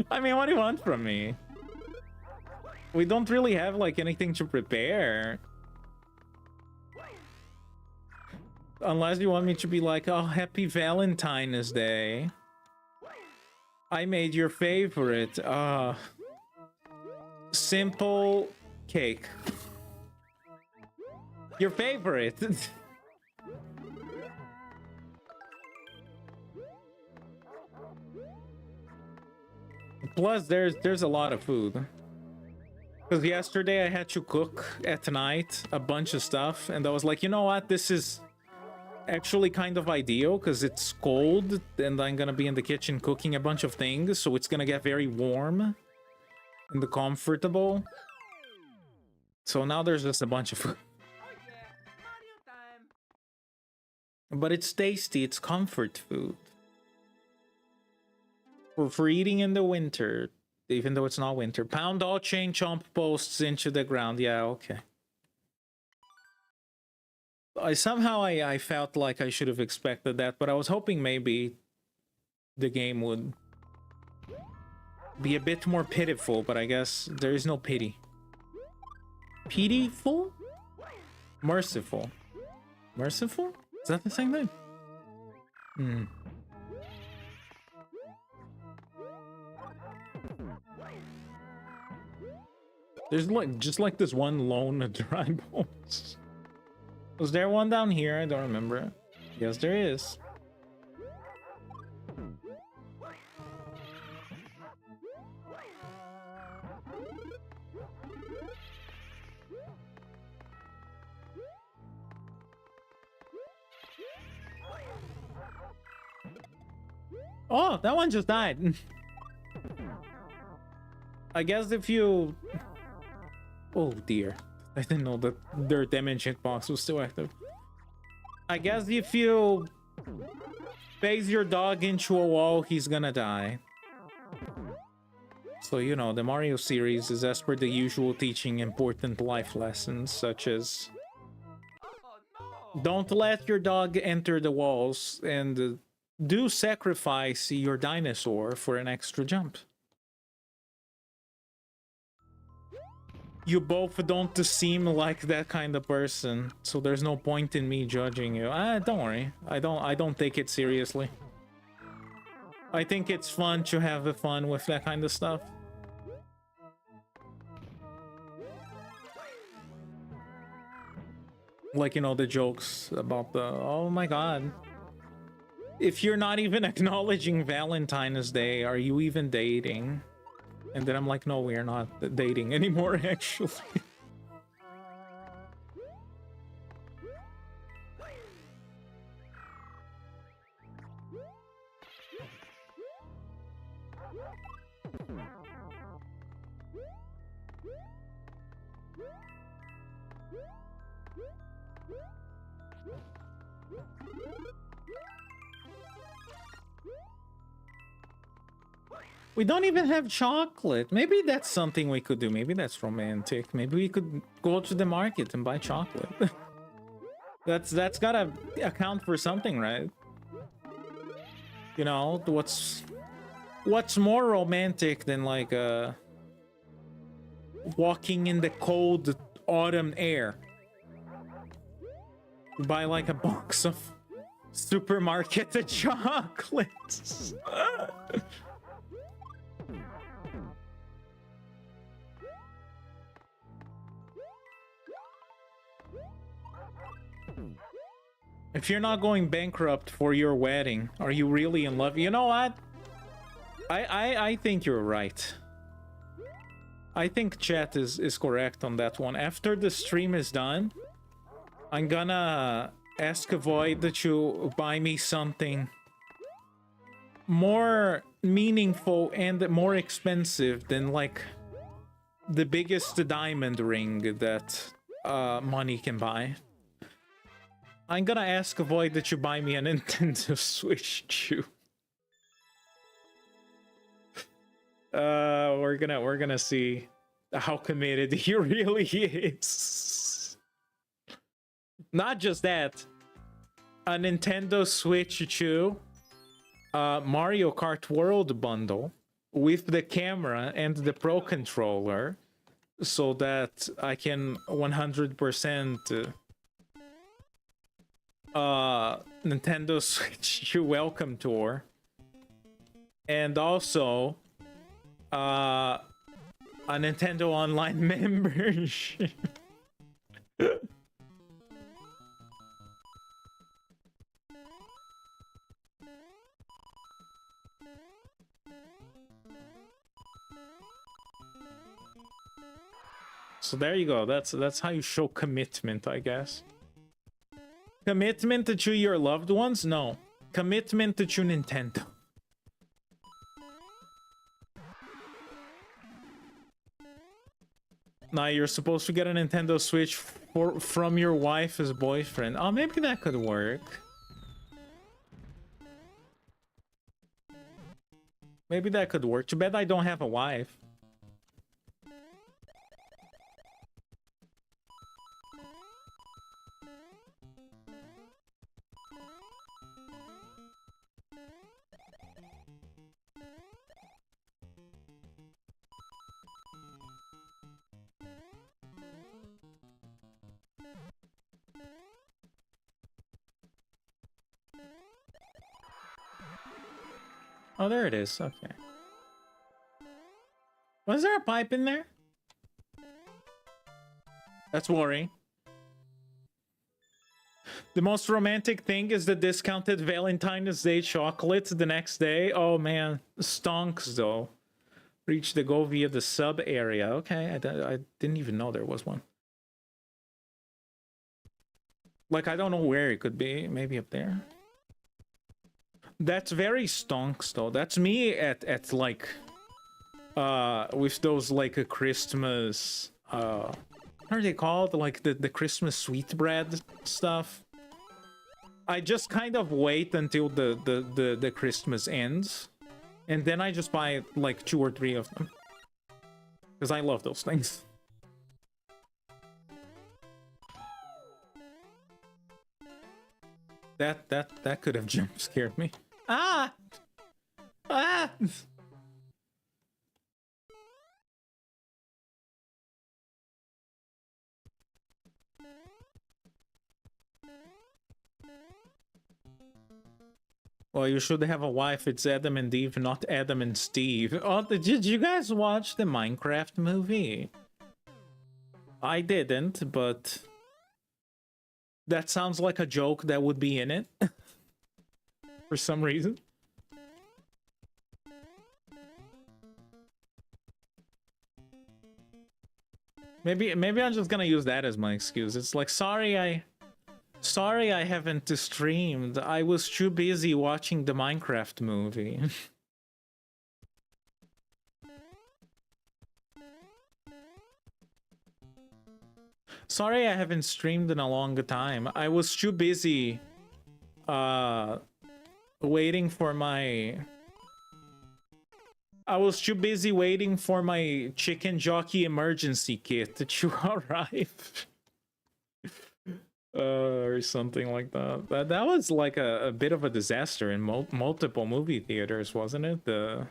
I mean, what do you want from me? We don't really have, like, anything to prepare. Unless you want me to be like, oh, happy Valentine's Day. I made your favorite. Simple cake. Your favorite. Plus, there's a lot of food. Because yesterday I had to cook at night a bunch of stuff, and I was like, you know what, this is actually kind of ideal because it's cold, and I'm gonna be in the kitchen cooking a bunch of things, so it's gonna get very warm and comfortable. So now there's just a bunch of food. But it's tasty, it's comfort food. For eating in the winter, even though it's not winter. Pound all chain chomp posts into the ground. Yeah, okay. I felt like I should have expected that, but I was hoping maybe the game would be a bit more pitiful, but I guess there is no pity. Pitiful? Merciful. Merciful? Is that the same thing? Hmm. There's like just like this one lone dry bones. Was there one down here? I don't remember. Yes, there is. Oh, that one just died. I guess if you... Oh dear. I didn't know that their damage hitbox was still active. I guess if you phase your dog into a wall, he's gonna die. So, you know, the Mario series is as per the usual teaching important life lessons, such as... Don't let your dog enter the walls, and do sacrifice your dinosaur for an extra jump. You both don't seem like that kind of person, so there's no point in me judging you. Don't worry. I don't take it seriously. I think it's fun to have fun with that kind of stuff. Like, you know, the jokes about the, oh my god. If you're not even acknowledging Valentine's Day, are you even dating? And then I'm like, no, we're not dating anymore, actually. We don't even have chocolate. Maybe that's something we could do. Maybe that's romantic. Maybe we could go to the market and buy chocolate. that's gotta account for something, right? You know, what's more romantic than like walking in the cold autumn air? Buy like a box of supermarket chocolates. If you're not going bankrupt for your wedding, are you really in love? You know what? I think you're right. I think chat is correct on that one. After the stream is done, I'm gonna ask Void to buy me something more meaningful and more expensive than like the biggest diamond ring that money can buy. I'm gonna ask Void that you buy me a Nintendo Switch too. We're gonna see how committed he really is. Not just that, a Nintendo Switch 2, Mario Kart World bundle with the camera and the Pro controller, so that I can 100% Nintendo Switch welcome tour, and also a Nintendo Online membership. So there you go. That's how you show commitment, I guess. Commitment to your loved ones? No. Commitment to Nintendo. Now you're supposed to get a Nintendo Switch from your wife's boyfriend. Oh, maybe that could work. Maybe that could work. Too bad I don't have a wife. Oh, there it is. Okay. Was there a pipe in there? That's worrying. The most romantic thing is the discounted Valentine's Day chocolate the next day. Oh man, stonks though. Reach the goal via the sub area. Okay, I didn't even know there was one. Like, I don't know where it could be. Maybe up there. That's very stonks though. That's me at like with those like a Christmas what are they called? Like the Christmas sweetbread stuff. I just kind of wait until the Christmas ends, and then I just buy like 2 or 3 of them. Because I love those things. That could have jump scared me. Ah! Ah! Well, you should have a wife. It's Adam and Eve, not Adam and Steve. Oh, did you guys watch the Minecraft movie? I didn't, but that sounds like a joke that would be in it. For some reason. Maybe I'm just gonna use that as my excuse. It's like, sorry I haven't streamed. I was too busy watching the Minecraft movie. Sorry I haven't streamed in a long time. I was too busy waiting for my chicken jockey emergency kit to arrive. Or something like that. That was like a bit of a disaster in multiple movie theaters, wasn't it? The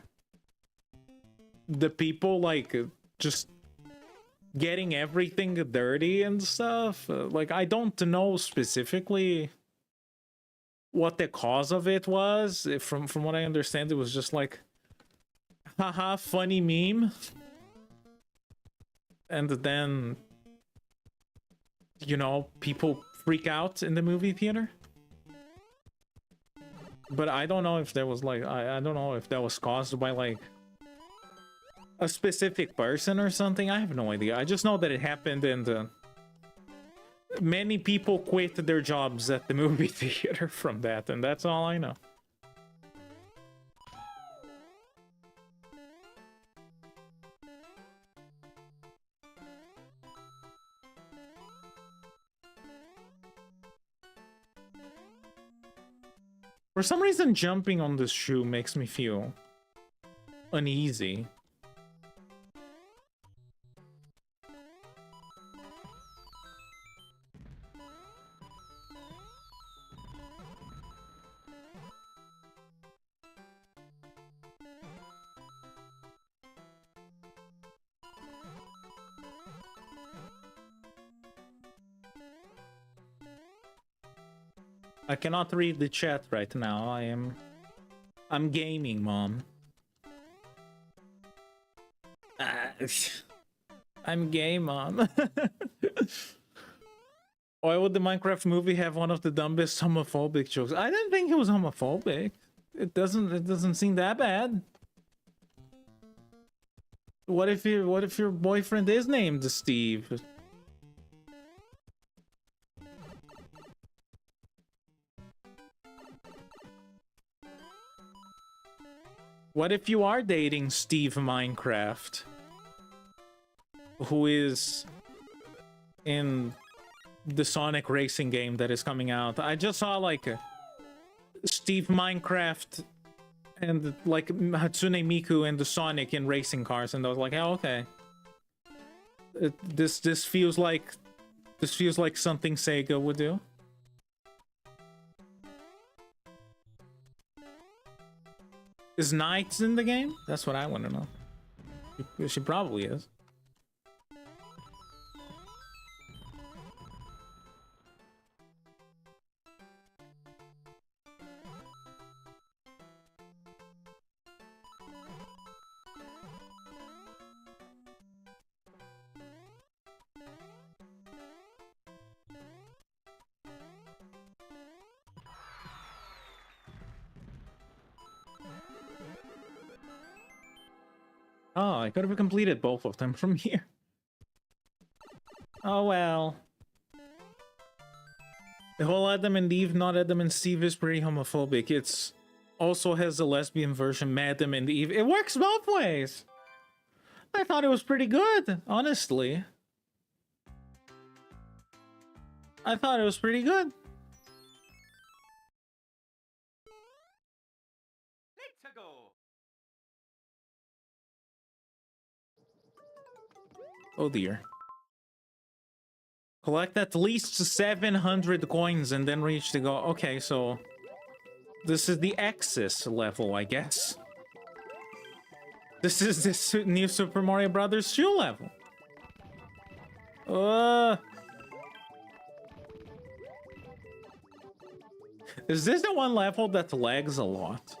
people like just getting everything dirty and stuff. Like, I don't know specifically what the cause of it was. From what I understand, it was just like, haha, funny meme. And then, you know, people freak out in the movie theater. But I don't know if there was like, I don't know if that was caused by like a specific person or something. I have no idea. I just know that it happened, and many people quit their jobs at the movie theater from that, and that's all I know. For some reason, jumping on this shoe makes me feel uneasy. I cannot read the chat right now. I'm gaming, Mom. I'm gay, Mom. Why would the Minecraft movie have one of the dumbest homophobic jokes? I didn't think it was homophobic. It doesn't seem that bad. What if your boyfriend is named Steve? What if you are dating Steve Minecraft, who is in the Sonic racing game that is coming out? I just saw like Steve Minecraft and like Hatsune Miku and the Sonic in racing cars, and I was like, oh, okay. This feels like something Sega would do. Is Knights in the game? That's what I want to know. She probably is. Oh, I could have completed both of them from here. Oh well. The whole Adam and Eve, not Adam and Steve, is pretty homophobic. It's also has a lesbian version, Madam and Eve. It works both ways. I thought it was pretty good, honestly. I thought it was pretty good. Oh dear. Collect at least 700 coins and then reach the goal. Okay, so this is the Axis level, I guess. This is this new Super Mario Brothers shoe level. Is this the one level that lags a lot?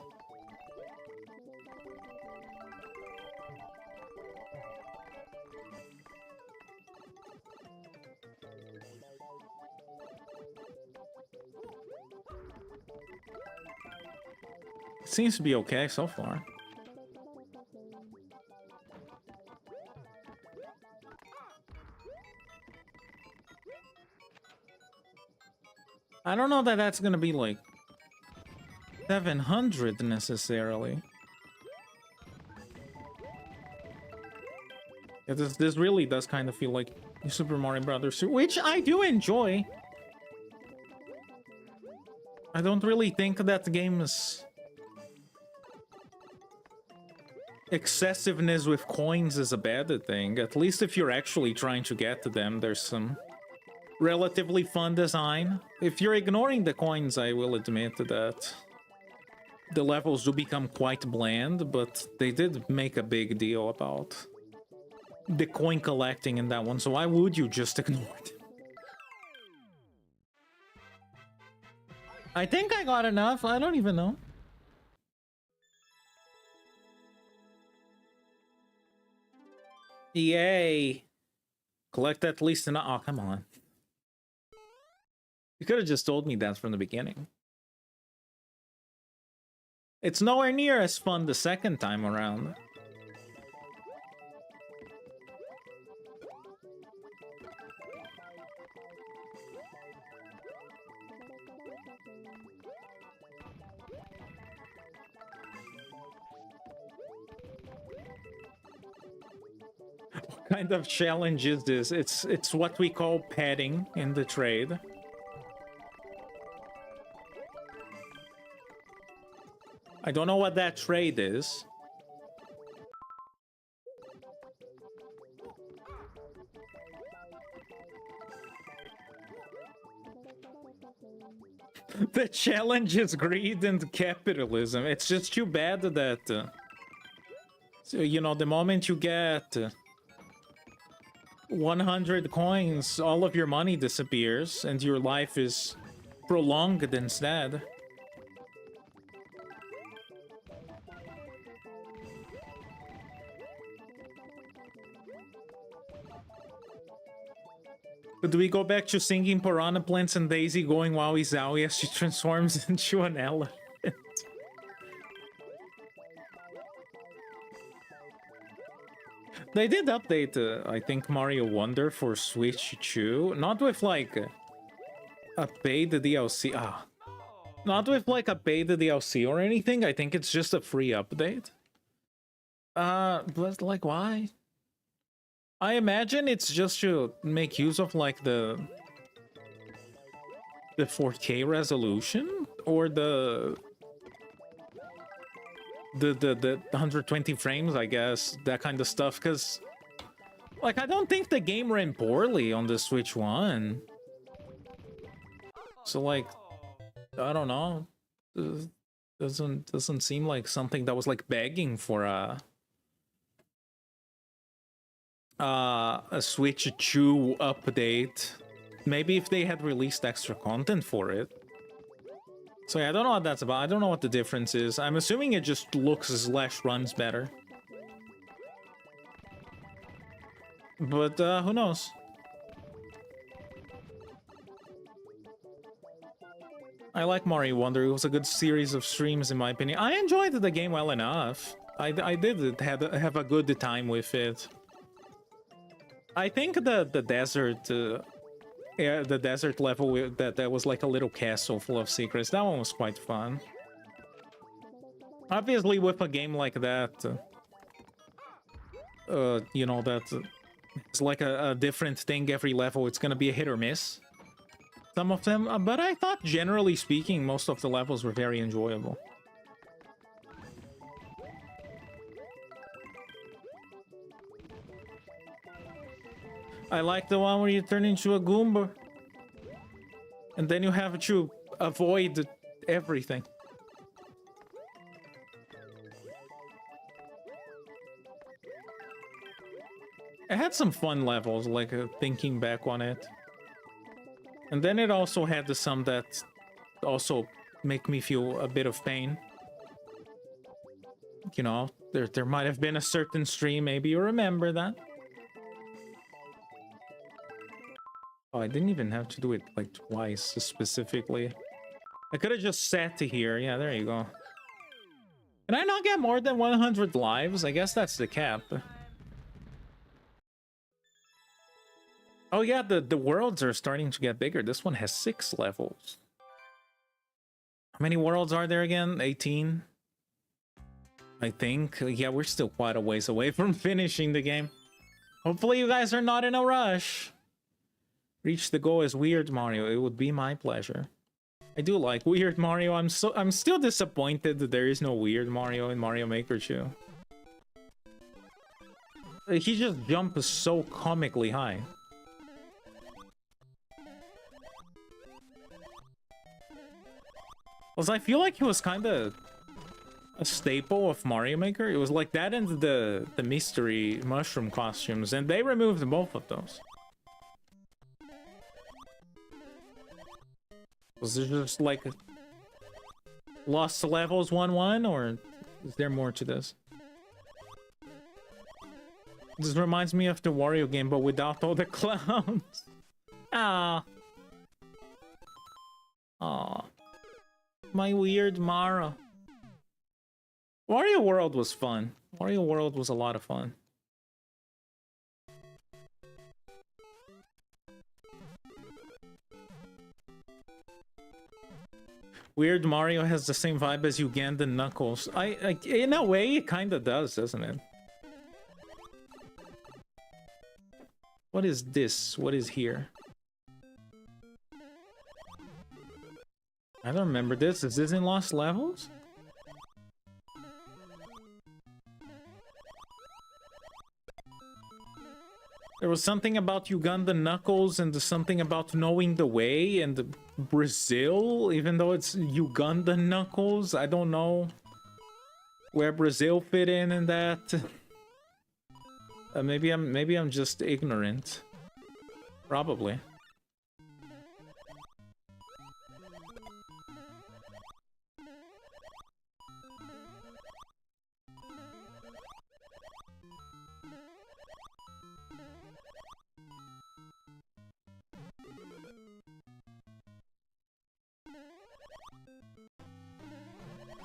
Seems to be okay so far. I don't know that that's gonna be like 700 necessarily. Yeah, this really does kind of feel like Super Mario Brothers, which I do enjoy. I don't really think that the game is... Excessiveness with coins is a bad thing. At least if you're actually trying to get to them, there's some relatively fun design. If you're ignoring the coins, I will admit that the levels do become quite bland, but they did make a big deal about the coin collecting in that one, so why would you just ignore it? I think I got enough. I don't even know. Yay. Collect at least an... Oh, come on. You could have just told me that from the beginning. It's nowhere near as fun the second time around. What kind of challenge is this? It's what we call petting in the trade. I don't know what that trade is. The challenge is greed and capitalism. It's just too bad that... so, you know, the moment you get 100 coins, all of your money disappears, and your life is prolonged instead. Could we go back to singing Piranha Plants and Daisy going Wowie Zowie as she transforms into an elephant? They did update, I think, Mario Wonder for Switch 2. Not with, like, a paid DLC. Ah. Not with, like, a paid DLC or anything. I think it's just a free update. But, like, why? I imagine it's just to make use of, like, the 4K resolution or the 120 frames, I guess, that kind of stuff, because like I don't think the game ran poorly on the Switch 1, so like I don't know, doesn't seem like something that was like begging for a Switch 2 update. Maybe if they had released extra content for it. So yeah, I don't know what that's about. I don't know what the difference is. I'm assuming it just looks / runs better. But who knows? I like Mario Wonder. It was a good series of streams in my opinion. I enjoyed the game well enough. I did have a good time with it. I think the desert... yeah, the desert level that was like a little castle full of secrets. That one was quite fun. Obviously, with a game like that, you know, that it's like a different thing every level. It's gonna be a hit or miss. Some of them, but I thought generally speaking, most of the levels were very enjoyable. I like the one where you turn into a Goomba. And then you have to avoid everything. It had some fun levels, like thinking back on it. And then it also had some that also make me feel a bit of pain. You know, there might have been a certain stream, maybe you remember that. Oh, I didn't even have to do it like twice specifically. I could have just sat to here. Yeah, there you go. Can I not get more than 100 lives? I guess that's the cap. Oh yeah, the worlds are starting to get bigger. This one has 6 levels. How many worlds are there again? 18? I think. Yeah, we're still quite a ways away from finishing the game. Hopefully you guys are not in a rush. Reach the goal as Weird Mario. It would be my pleasure. I do like Weird Mario. I'm still disappointed that there is no Weird Mario in Mario Maker 2. He just jumps so comically high. I feel like he was kind of a staple of Mario Maker. It was like that and the mystery mushroom costumes, and they removed both of those. Was there just like lost levels 1-1, or is there more to this? This reminds me of the Wario game, but without all the clowns. Ah. Aw. My weird Mara. Wario World was fun. Wario World was a lot of fun. Weird Mario has the same vibe as Ugandan Knuckles. In a way, it kind of does, doesn't it? What is this? What is here? I don't remember this. Is this in Lost Levels? There was something about Ugandan Knuckles and something about knowing the way and Brazil, even though it's Ugandan Knuckles. I don't know where Brazil fit in that. Maybe I'm just ignorant. Probably.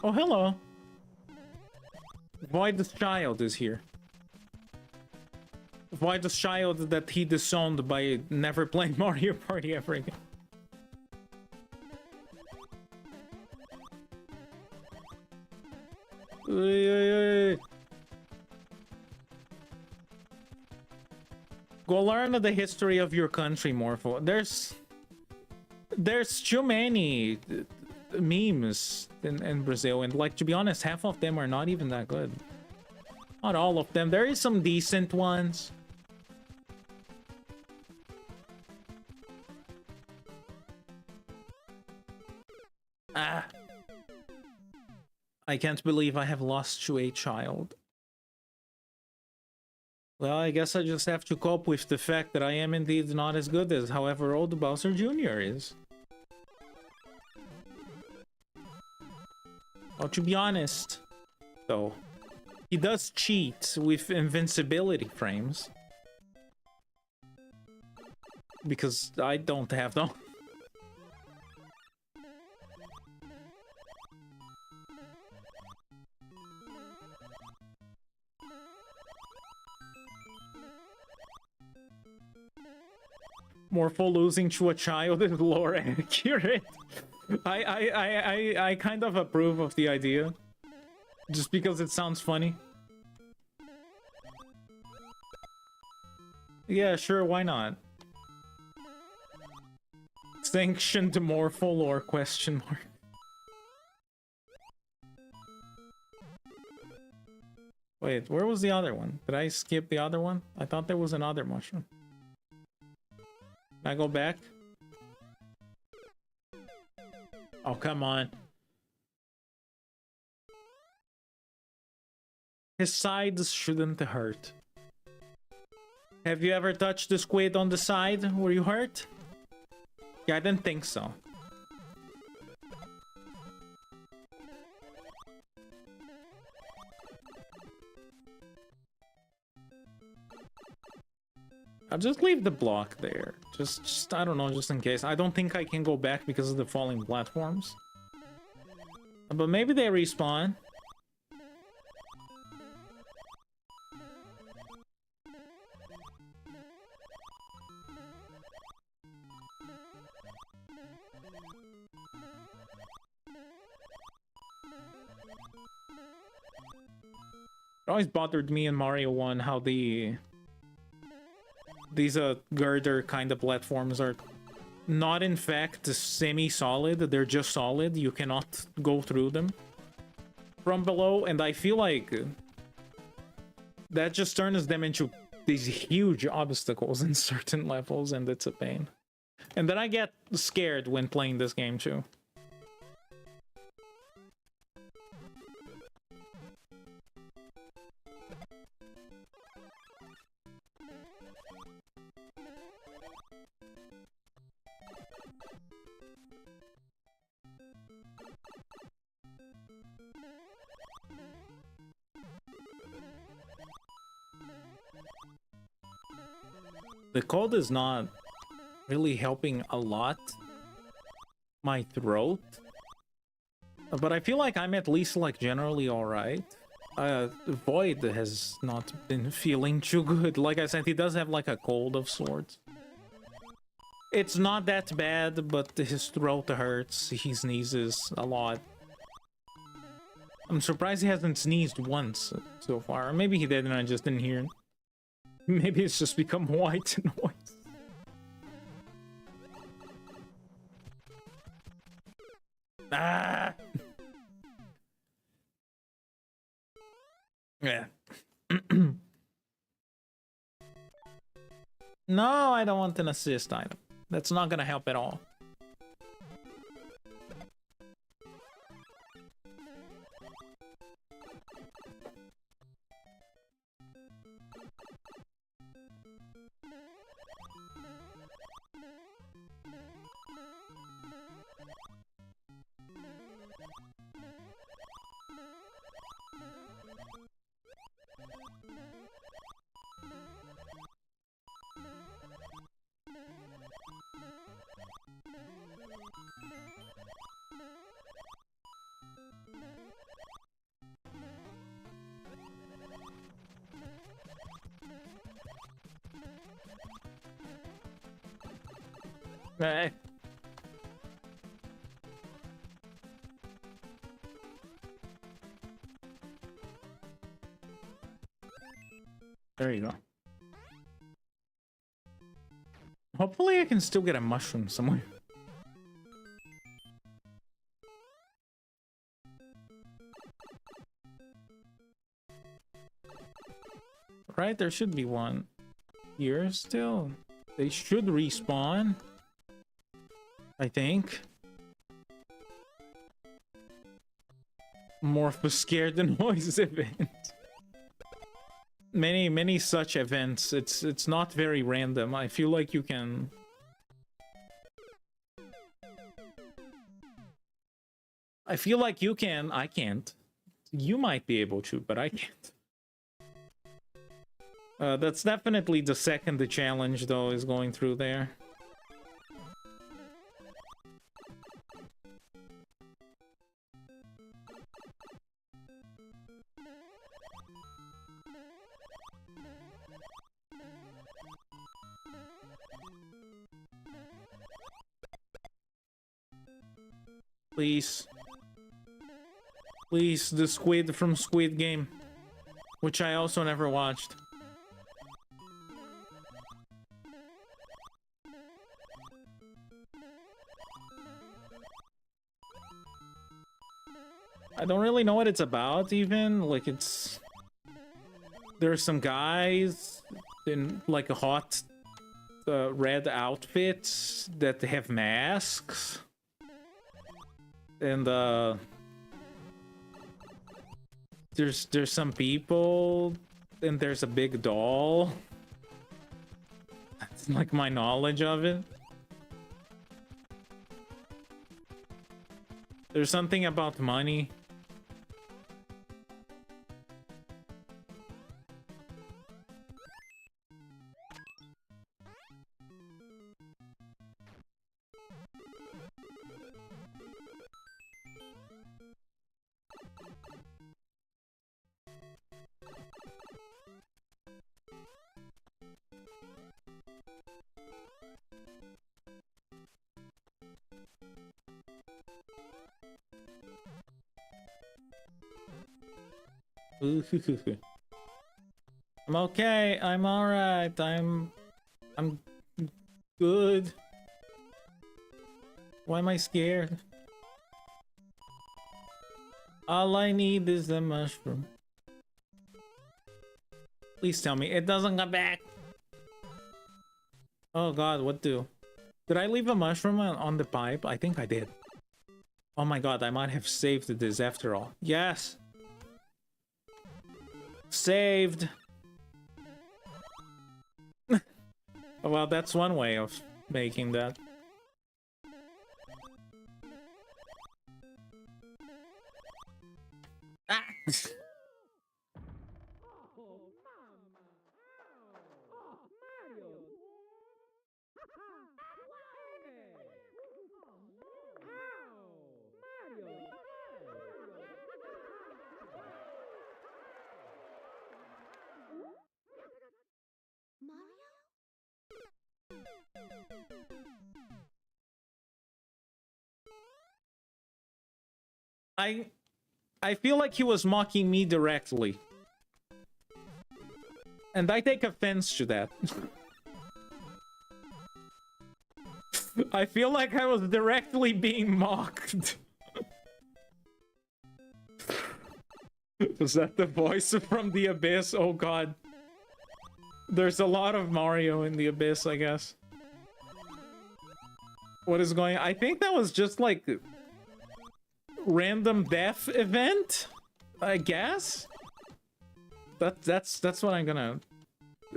Oh, hello. Void the Child is here. why the child that he disowned by never playing Mario Party ever again. Go learn the history of your country, Morpho. There's too many memes in Brazil, and like, to be honest, half of them are not even that good. Not all of them. There is some decent ones. Ah. I can't believe I have lost to a child. Well, I guess I just have to cope with the fact that I am indeed not as good as however old Bowser Jr. is. Well, to be honest, though, he does cheat with invincibility frames. Because I don't have them. Morpho losing to a child is lore accurate. I kind of approve of the idea. Just because it sounds funny. Yeah, sure, why not? Sanctioned Morpho lore question mark. Wait, where was the other one? Did I skip the other one? I thought there was another mushroom. Can I go back? Oh, come on. His sides shouldn't hurt. Have you ever touched the squid on the side? Were you hurt? Yeah, I didn't think so. I'll just leave the block there. Just I don't know, just in case. I don't think I can go back because of the falling platforms. But maybe they respawn. It always bothered me in Mario 1 how these girder kind of platforms are not in fact semi-solid, they're just solid. You cannot go through them from below, and I feel like that just turns them into these huge obstacles in certain levels, and it's a pain. And then I get scared when playing this game too. The cold is not really helping a lot my throat, but I feel like I'm at least like generally alright. Void has not been feeling too good. Like I said, he does have like a cold of sorts. It's not that bad, but his throat hurts. He sneezes a lot. I'm surprised he hasn't sneezed once so far. Or maybe he did and I just didn't hear it. Maybe it's just become white noise. Ah! Yeah. No, I don't want an assist item. That's not gonna help at all. Eh. There you go. Hopefully I can still get a mushroom somewhere. Right, there should be one here still. They should respawn, I think. Morpho scared the noise event. Many such events. It's not very random. I feel like you can. I feel like you can. I can't. You might be able to, but I can't. That's definitely the second challenge, though, is going through there. Please. Please, the squid from Squid Game. Which I also never watched. I don't really know what it's about, even. Like, it's... There's some guys in, like, a hot red outfit that have masks. And, there's some people, and there's a big doll. That's, like, my knowledge of it. There's something about money. I'm okay. I'm alright. I'm good. Why am I scared? All I need is the mushroom. Please tell me it doesn't come back. Oh god, what do? Did I leave a mushroom on the pipe? I think I did. Oh my god, I might have saved this after all. Yes! Saved! Well, that's one way of making that. Ah! I feel like he was mocking me directly. And I take offense to that. I feel like I was directly being mocked. Was that the voice from the Abyss? Oh god. There's a lot of Mario in the Abyss, I guess. What is going on? I think that was just like... random death event, I guess. That's what I'm gonna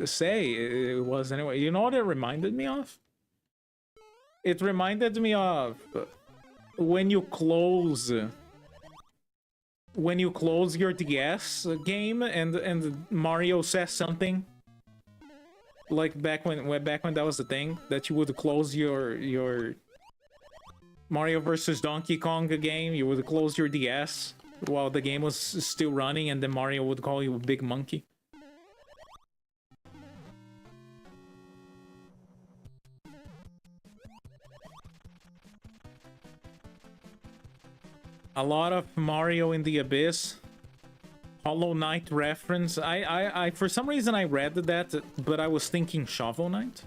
say. It was anyway. You know what it reminded me of? It reminded me of when you close your DS game and Mario says something like back when that was the thing, that you would close your Mario vs. Donkey Kong game, you would close your DS while the game was still running, and then Mario would call you a big monkey. A lot of Mario in the Abyss. Hollow Knight reference. I for some reason I read that, but I was thinking Shovel Knight.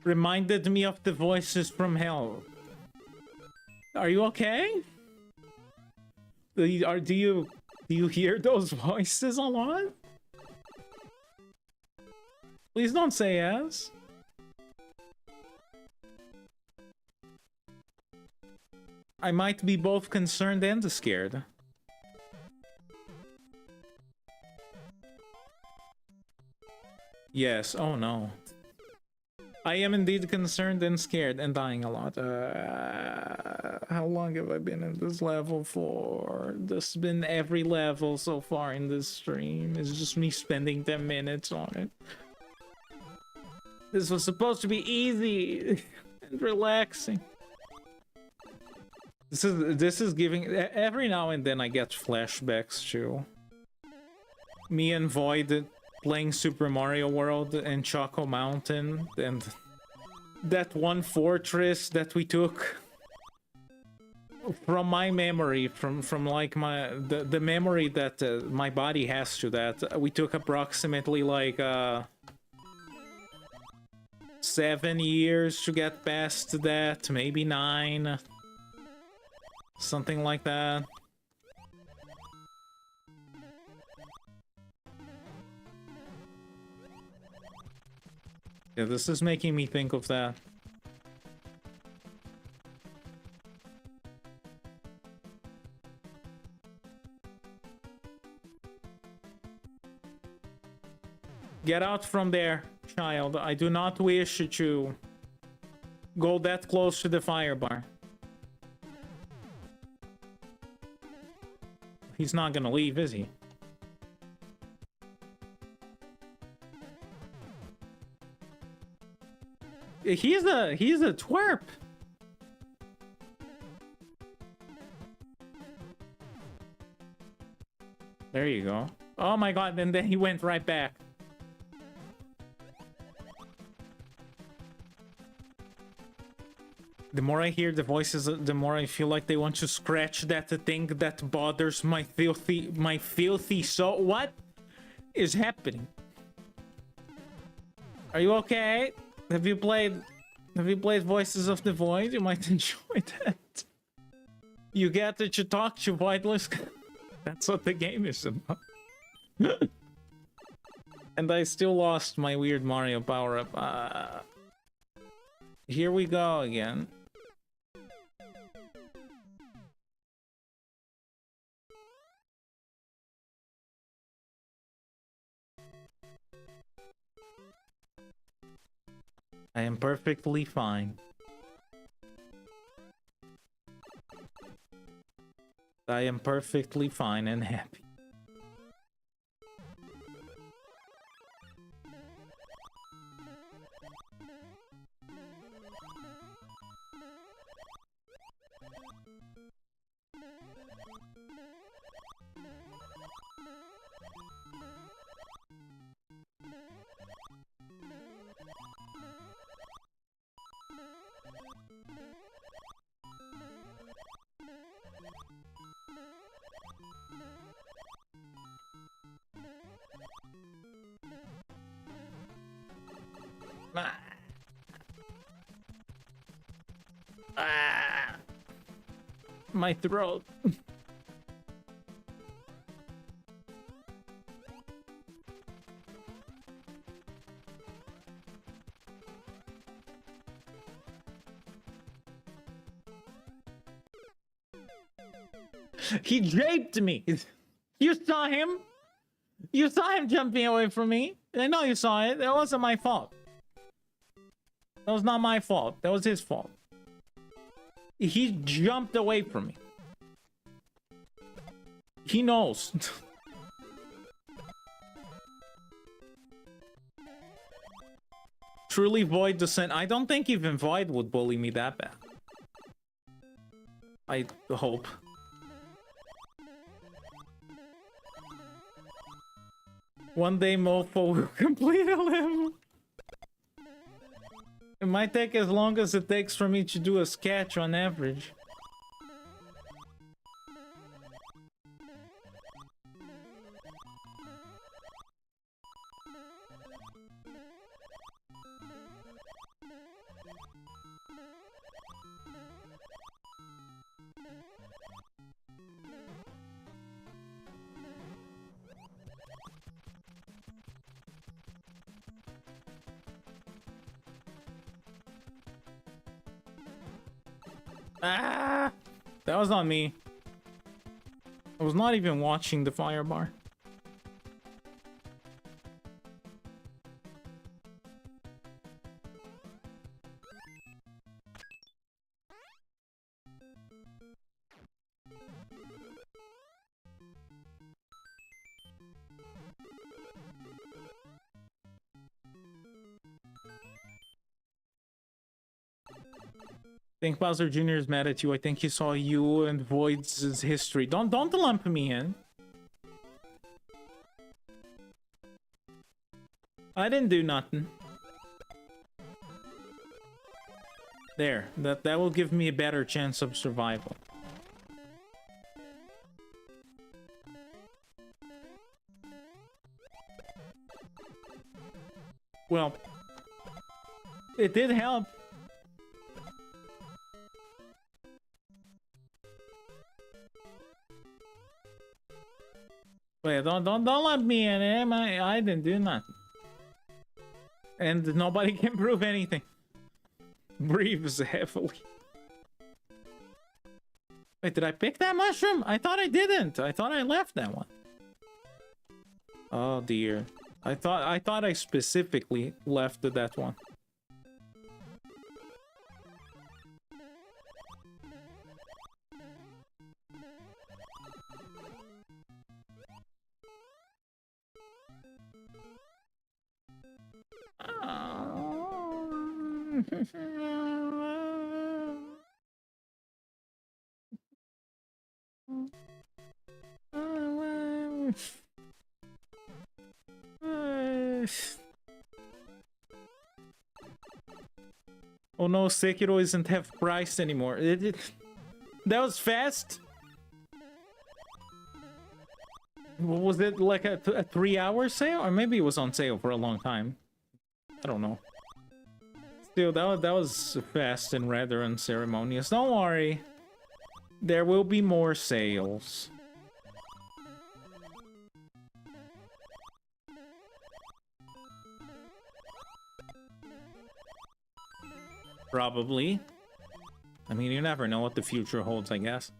Reminded me of the voices from hell. Are you okay? Do you hear those voices a lot? Please don't say yes. I might be both concerned and scared. Yes, oh no. I am indeed concerned and scared and dying a lot. How long have I been in this level for? This has been every level so far in this stream. It's just me spending 10 minutes on it. This was supposed to be easy and relaxing. This is giving... Every now and then I get flashbacks to me and Void playing Super Mario World and Choco Mountain, and that one fortress that we took from my memory, from like the memory that my body has to that. We took approximately like 7 years to get past that, maybe 9, something like that. Yeah, this is making me think of that. Get out from there, child. I do not wish to go that close to the fire bar. He's not gonna leave, is he? He's a twerp. There you go. Oh my god, and then he went right back. The more I hear the voices, the more I feel like they want to scratch that thing that bothers my filthy soul. What is happening? Are you okay? Have you played Voices of the Void? You might enjoy that. You get to talk to Voidless. That's what the game is about. And I still lost my weird Mario power-up. Here we go again. I am perfectly fine. I am perfectly fine and happy. My throat. He japed me. You saw him? You saw him jumping away from me? I know you saw it. That wasn't my fault. That was not my fault. That was his fault. He jumped away from me. He knows. Truly Void descent. I don't think even Void would bully me that bad. I hope. One day Morpho will complete a level. It might take as long as it takes for me to do a sketch on average. Ah! That was not me. I was not even watching the fire bar. I think Bowser Jr. is mad at you. I think he saw you and Void's history. Don't lump me in. I didn't do nothing. There. That will give me a better chance of survival. Well, it did help. Wait, don't let me in. I didn't do nothing. And nobody can prove anything. Breathes heavily. Wait, did I pick that mushroom? I thought I didn't. I thought I left that one. Oh dear. I thought I specifically left that one. Oh no, Sekiro isn't half priced anymore. That was fast. Was it like a 3-hour sale? Or maybe it was on sale for a long time. I don't know. Still, that was fast and rather unceremonious. Don't worry. There will be more sales. Probably. I mean, you never know what the future holds, I guess.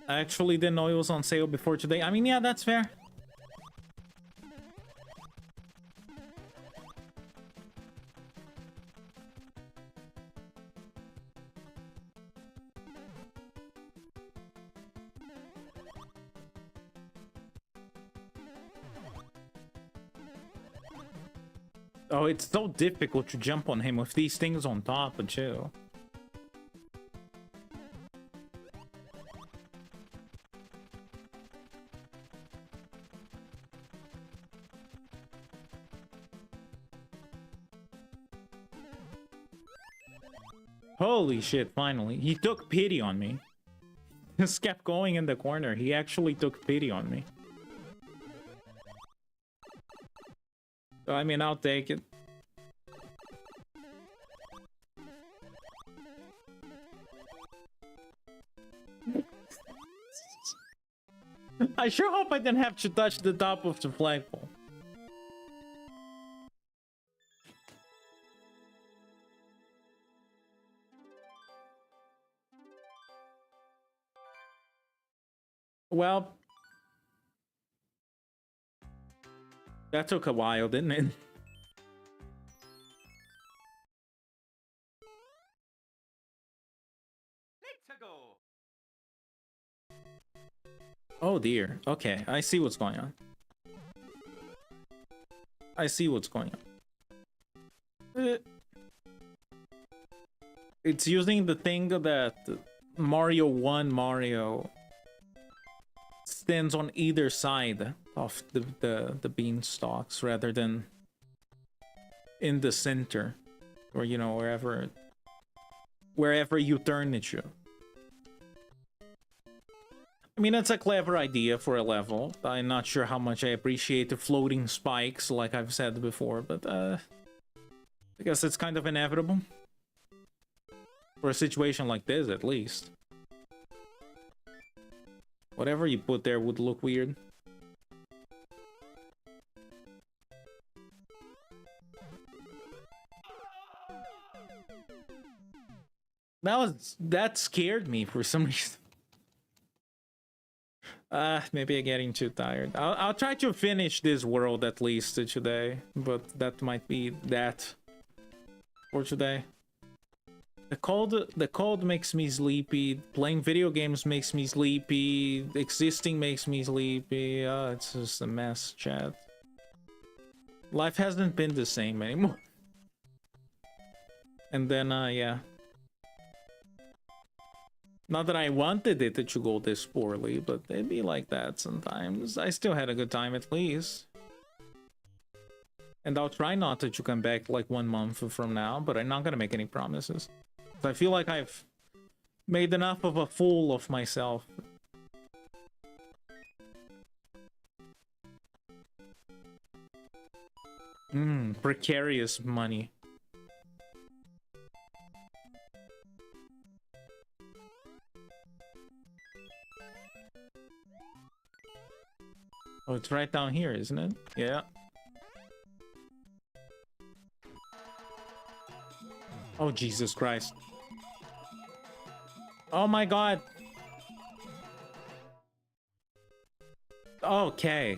I actually didn't know it was on sale before today. I mean, yeah, that's fair. Oh, it's so difficult to jump on him with these things on top and chill. Holy shit, finally. He took pity on me. Just kept going in the corner. He actually took pity on me. So, I mean, I'll take it. I sure hope I didn't have to touch the top of the flagpole. Well, that took a while, didn't it? Oh dear. Okay, I see what's going on. I see what's going on. It's using the thing that Mario 1 Mario stands on either side of the beanstalks rather than in the center, or you know, wherever you turn it should. I mean, that's a clever idea for a level. I'm not sure how much I appreciate the floating spikes, like I've said before, but I guess it's kind of inevitable. For a situation like this, at least. Whatever you put there would look weird. That scared me for some reason. Maybe I'm getting too tired. I'll try to finish this world at least today, but that might be that for today. The cold makes me sleepy. Playing video games makes me sleepy. Existing makes me sleepy. It's just a mess, chat. Life hasn't been the same anymore. And then, yeah. Not that I wanted it to go this poorly, but it'd be like that sometimes. I still had a good time at least. And I'll try not to come back like 1 month from now, but I'm not gonna make any promises. I feel like I've made enough of a fool of myself. Precarious money. Oh, it's right down here, isn't it? Yeah. Oh, Jesus Christ. Oh my god. Okay.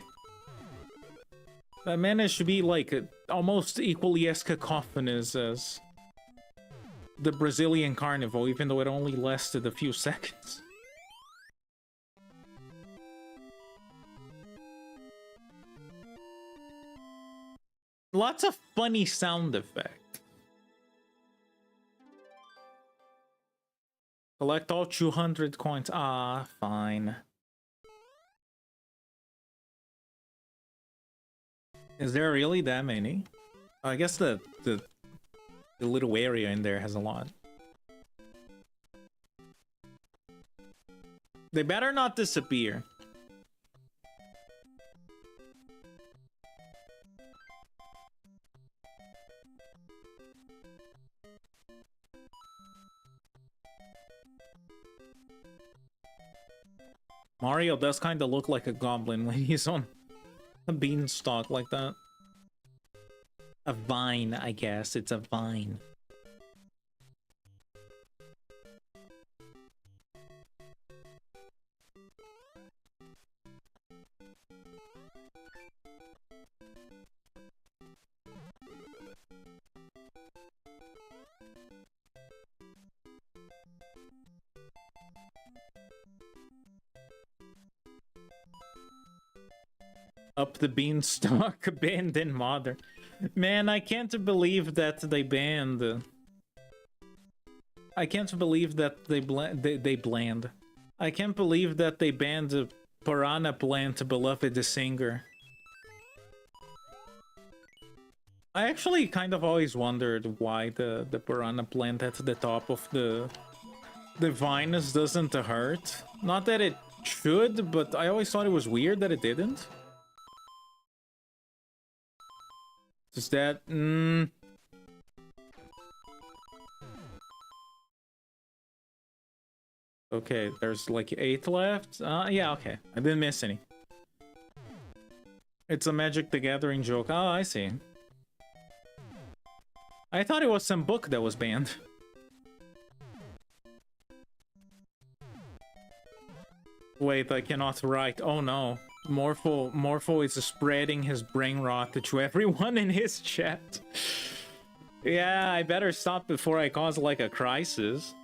That managed to be like almost equally as cacophonous as the Brazilian carnival, even though it only lasted a few seconds. Lots of funny sound effects. Collect all 200 coins. Ah, fine. Is there really that many? I guess the little area in there has a lot. They better not disappear. Mario does kind of look like a goblin when he's on a beanstalk like that. A vine, I guess. It's a vine. Up the beanstalk, abandoned mother. Man, I can't believe that they banned. I can't believe that they bland. I can't believe that they banned Piranha Plant, beloved singer. I actually kind of always wondered why the Piranha Plant at the top of the vines doesn't hurt. Not that it should, but I always thought it was weird that it didn't. Is that... Okay, there's like 8 left. Yeah, okay. I didn't miss any. It's a Magic the Gathering joke. Oh, I see. I thought it was some book that was banned. Wait, I cannot write. Oh no. Morpho is spreading his brain rot to everyone in his chat. Yeah, I better stop before I cause like a crisis.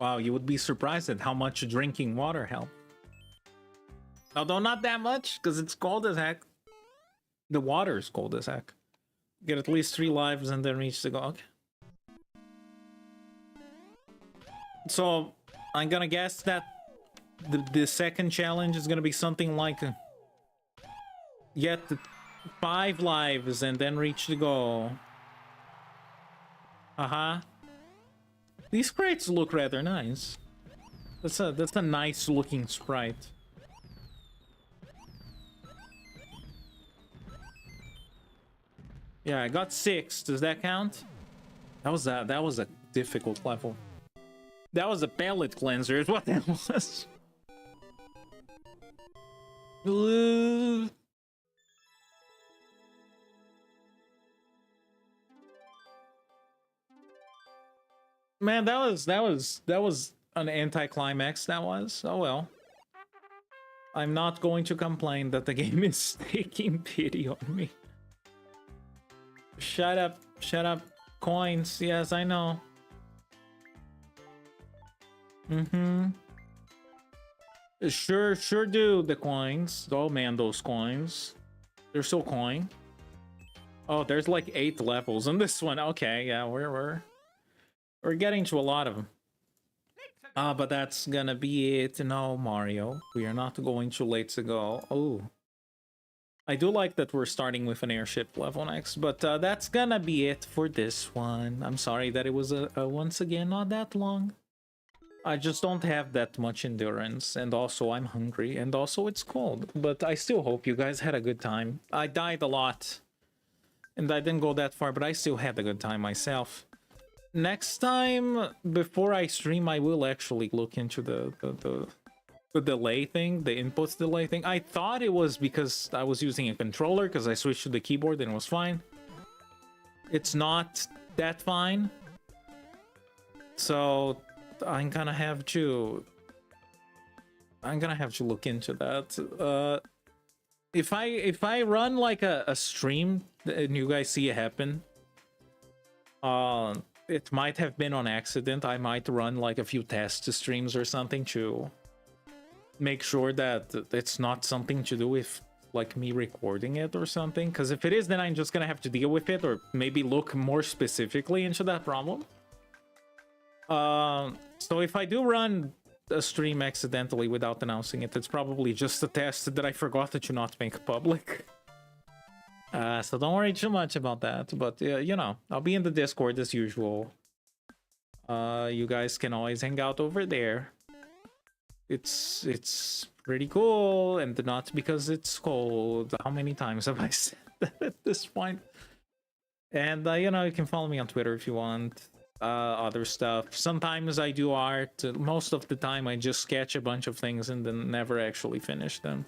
Wow, you would be surprised at how much drinking water helps. Although not that much, because it's cold as heck. The water is cold as heck. Get at least 3 lives and then reach the goal. Okay. So, I'm gonna guess that the second challenge is gonna be something like... get 5 lives and then reach the goal. Uh-huh. These sprites look rather nice. That's a nice looking sprite. Yeah, I got 6. Does that count? That was a difficult level. That was a palate cleanser is what that was. Man, that was an anticlimax. That was. Oh well. I'm not going to complain that the game is taking pity on me. Shut up, shut up. Coins, yes, I know. Sure do, the coins. Oh man, those coins. They're so coin. Oh, there's like 8 levels on this one. Okay, yeah, we're getting to a lot of them. But that's gonna be it. No, Mario. We are not going too late to go. Oh. I do like that we're starting with an airship level next, but that's gonna be it for this one. I'm sorry that it was once again not that long. I just don't have that much endurance, and also I'm hungry, and also it's cold. But I still hope you guys had a good time. I died a lot, and I didn't go that far, but I still had a good time myself. Next time, before I stream, I will actually look into the delay thing, the inputs delay thing. I thought it was because I was using a controller, because I switched to the keyboard and it was fine. It's not that fine. So I'm gonna have to look into that. If I run like a stream and you guys see it happen, it might have been on accident. I might run like a few test streams or something to make sure that it's not something to do with like me recording it or something, because if it is, then I'm just gonna have to deal with it, or maybe look more specifically into that problem. So if I do run a stream accidentally without announcing it, it's probably just a test that I forgot to not make public. So don't worry too much about that, but you know, I'll be in the Discord as usual. You guys can always hang out over there. It's pretty cool, and not because it's cold. How many times have I said that at this point? And you know, you can follow me on Twitter if you want. Other stuff. Sometimes I do art. Most of the time I just sketch a bunch of things and then never actually finish them.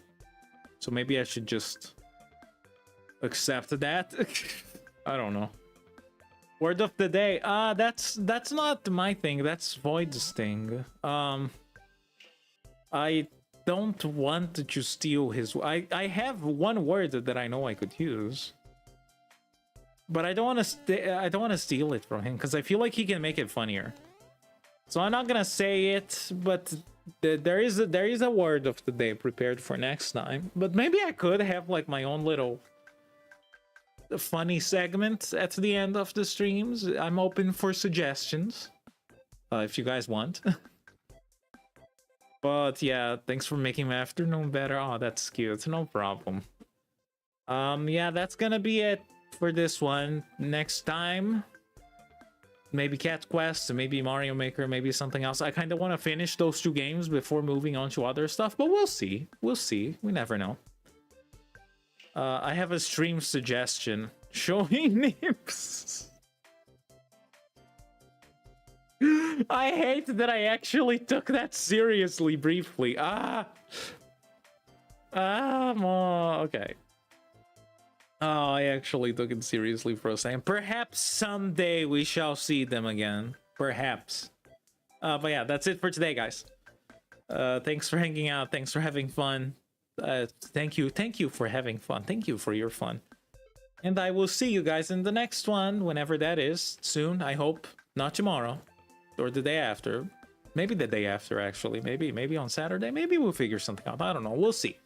So maybe I should just accept that. I don't know. Word of the day. That's not my thing. That's Void's thing. I don't want to steal his... I have one word that I know I could use. But I don't want to steal it from him, because I feel like he can make it funnier. So I'm not gonna say it, but there is a word of the day prepared for next time. But maybe I could have like my own little funny segment at the end of the streams. I'm open for suggestions, if you guys want. But yeah, thanks for making my afternoon better. Oh, that's cute. No problem. Yeah, that's gonna be it for this one. Next time, maybe Cat Quest, maybe Mario Maker, maybe something else. I kind of want to finish those 2 games before moving on to other stuff, but we'll see. We'll see. We never know. I have a stream suggestion. Showing nips. I hate that I actually took that seriously briefly. Okay. Oh, I actually took it seriously for a second. Perhaps someday we shall see them again. Perhaps. But yeah, that's it for today, guys. Thanks for hanging out. Thanks for having fun. Thank you for having fun. Thank you for your fun. And I will see you guys in the next one, whenever that is. Soon, I hope. Not tomorrow. Or the day after. Maybe the day after, actually. Maybe on Saturday. Maybe we'll figure something out. I don't know. We'll see.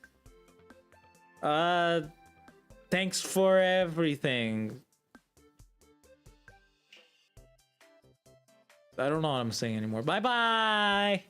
Thanks for everything. I don't know what I'm saying anymore. Bye-bye!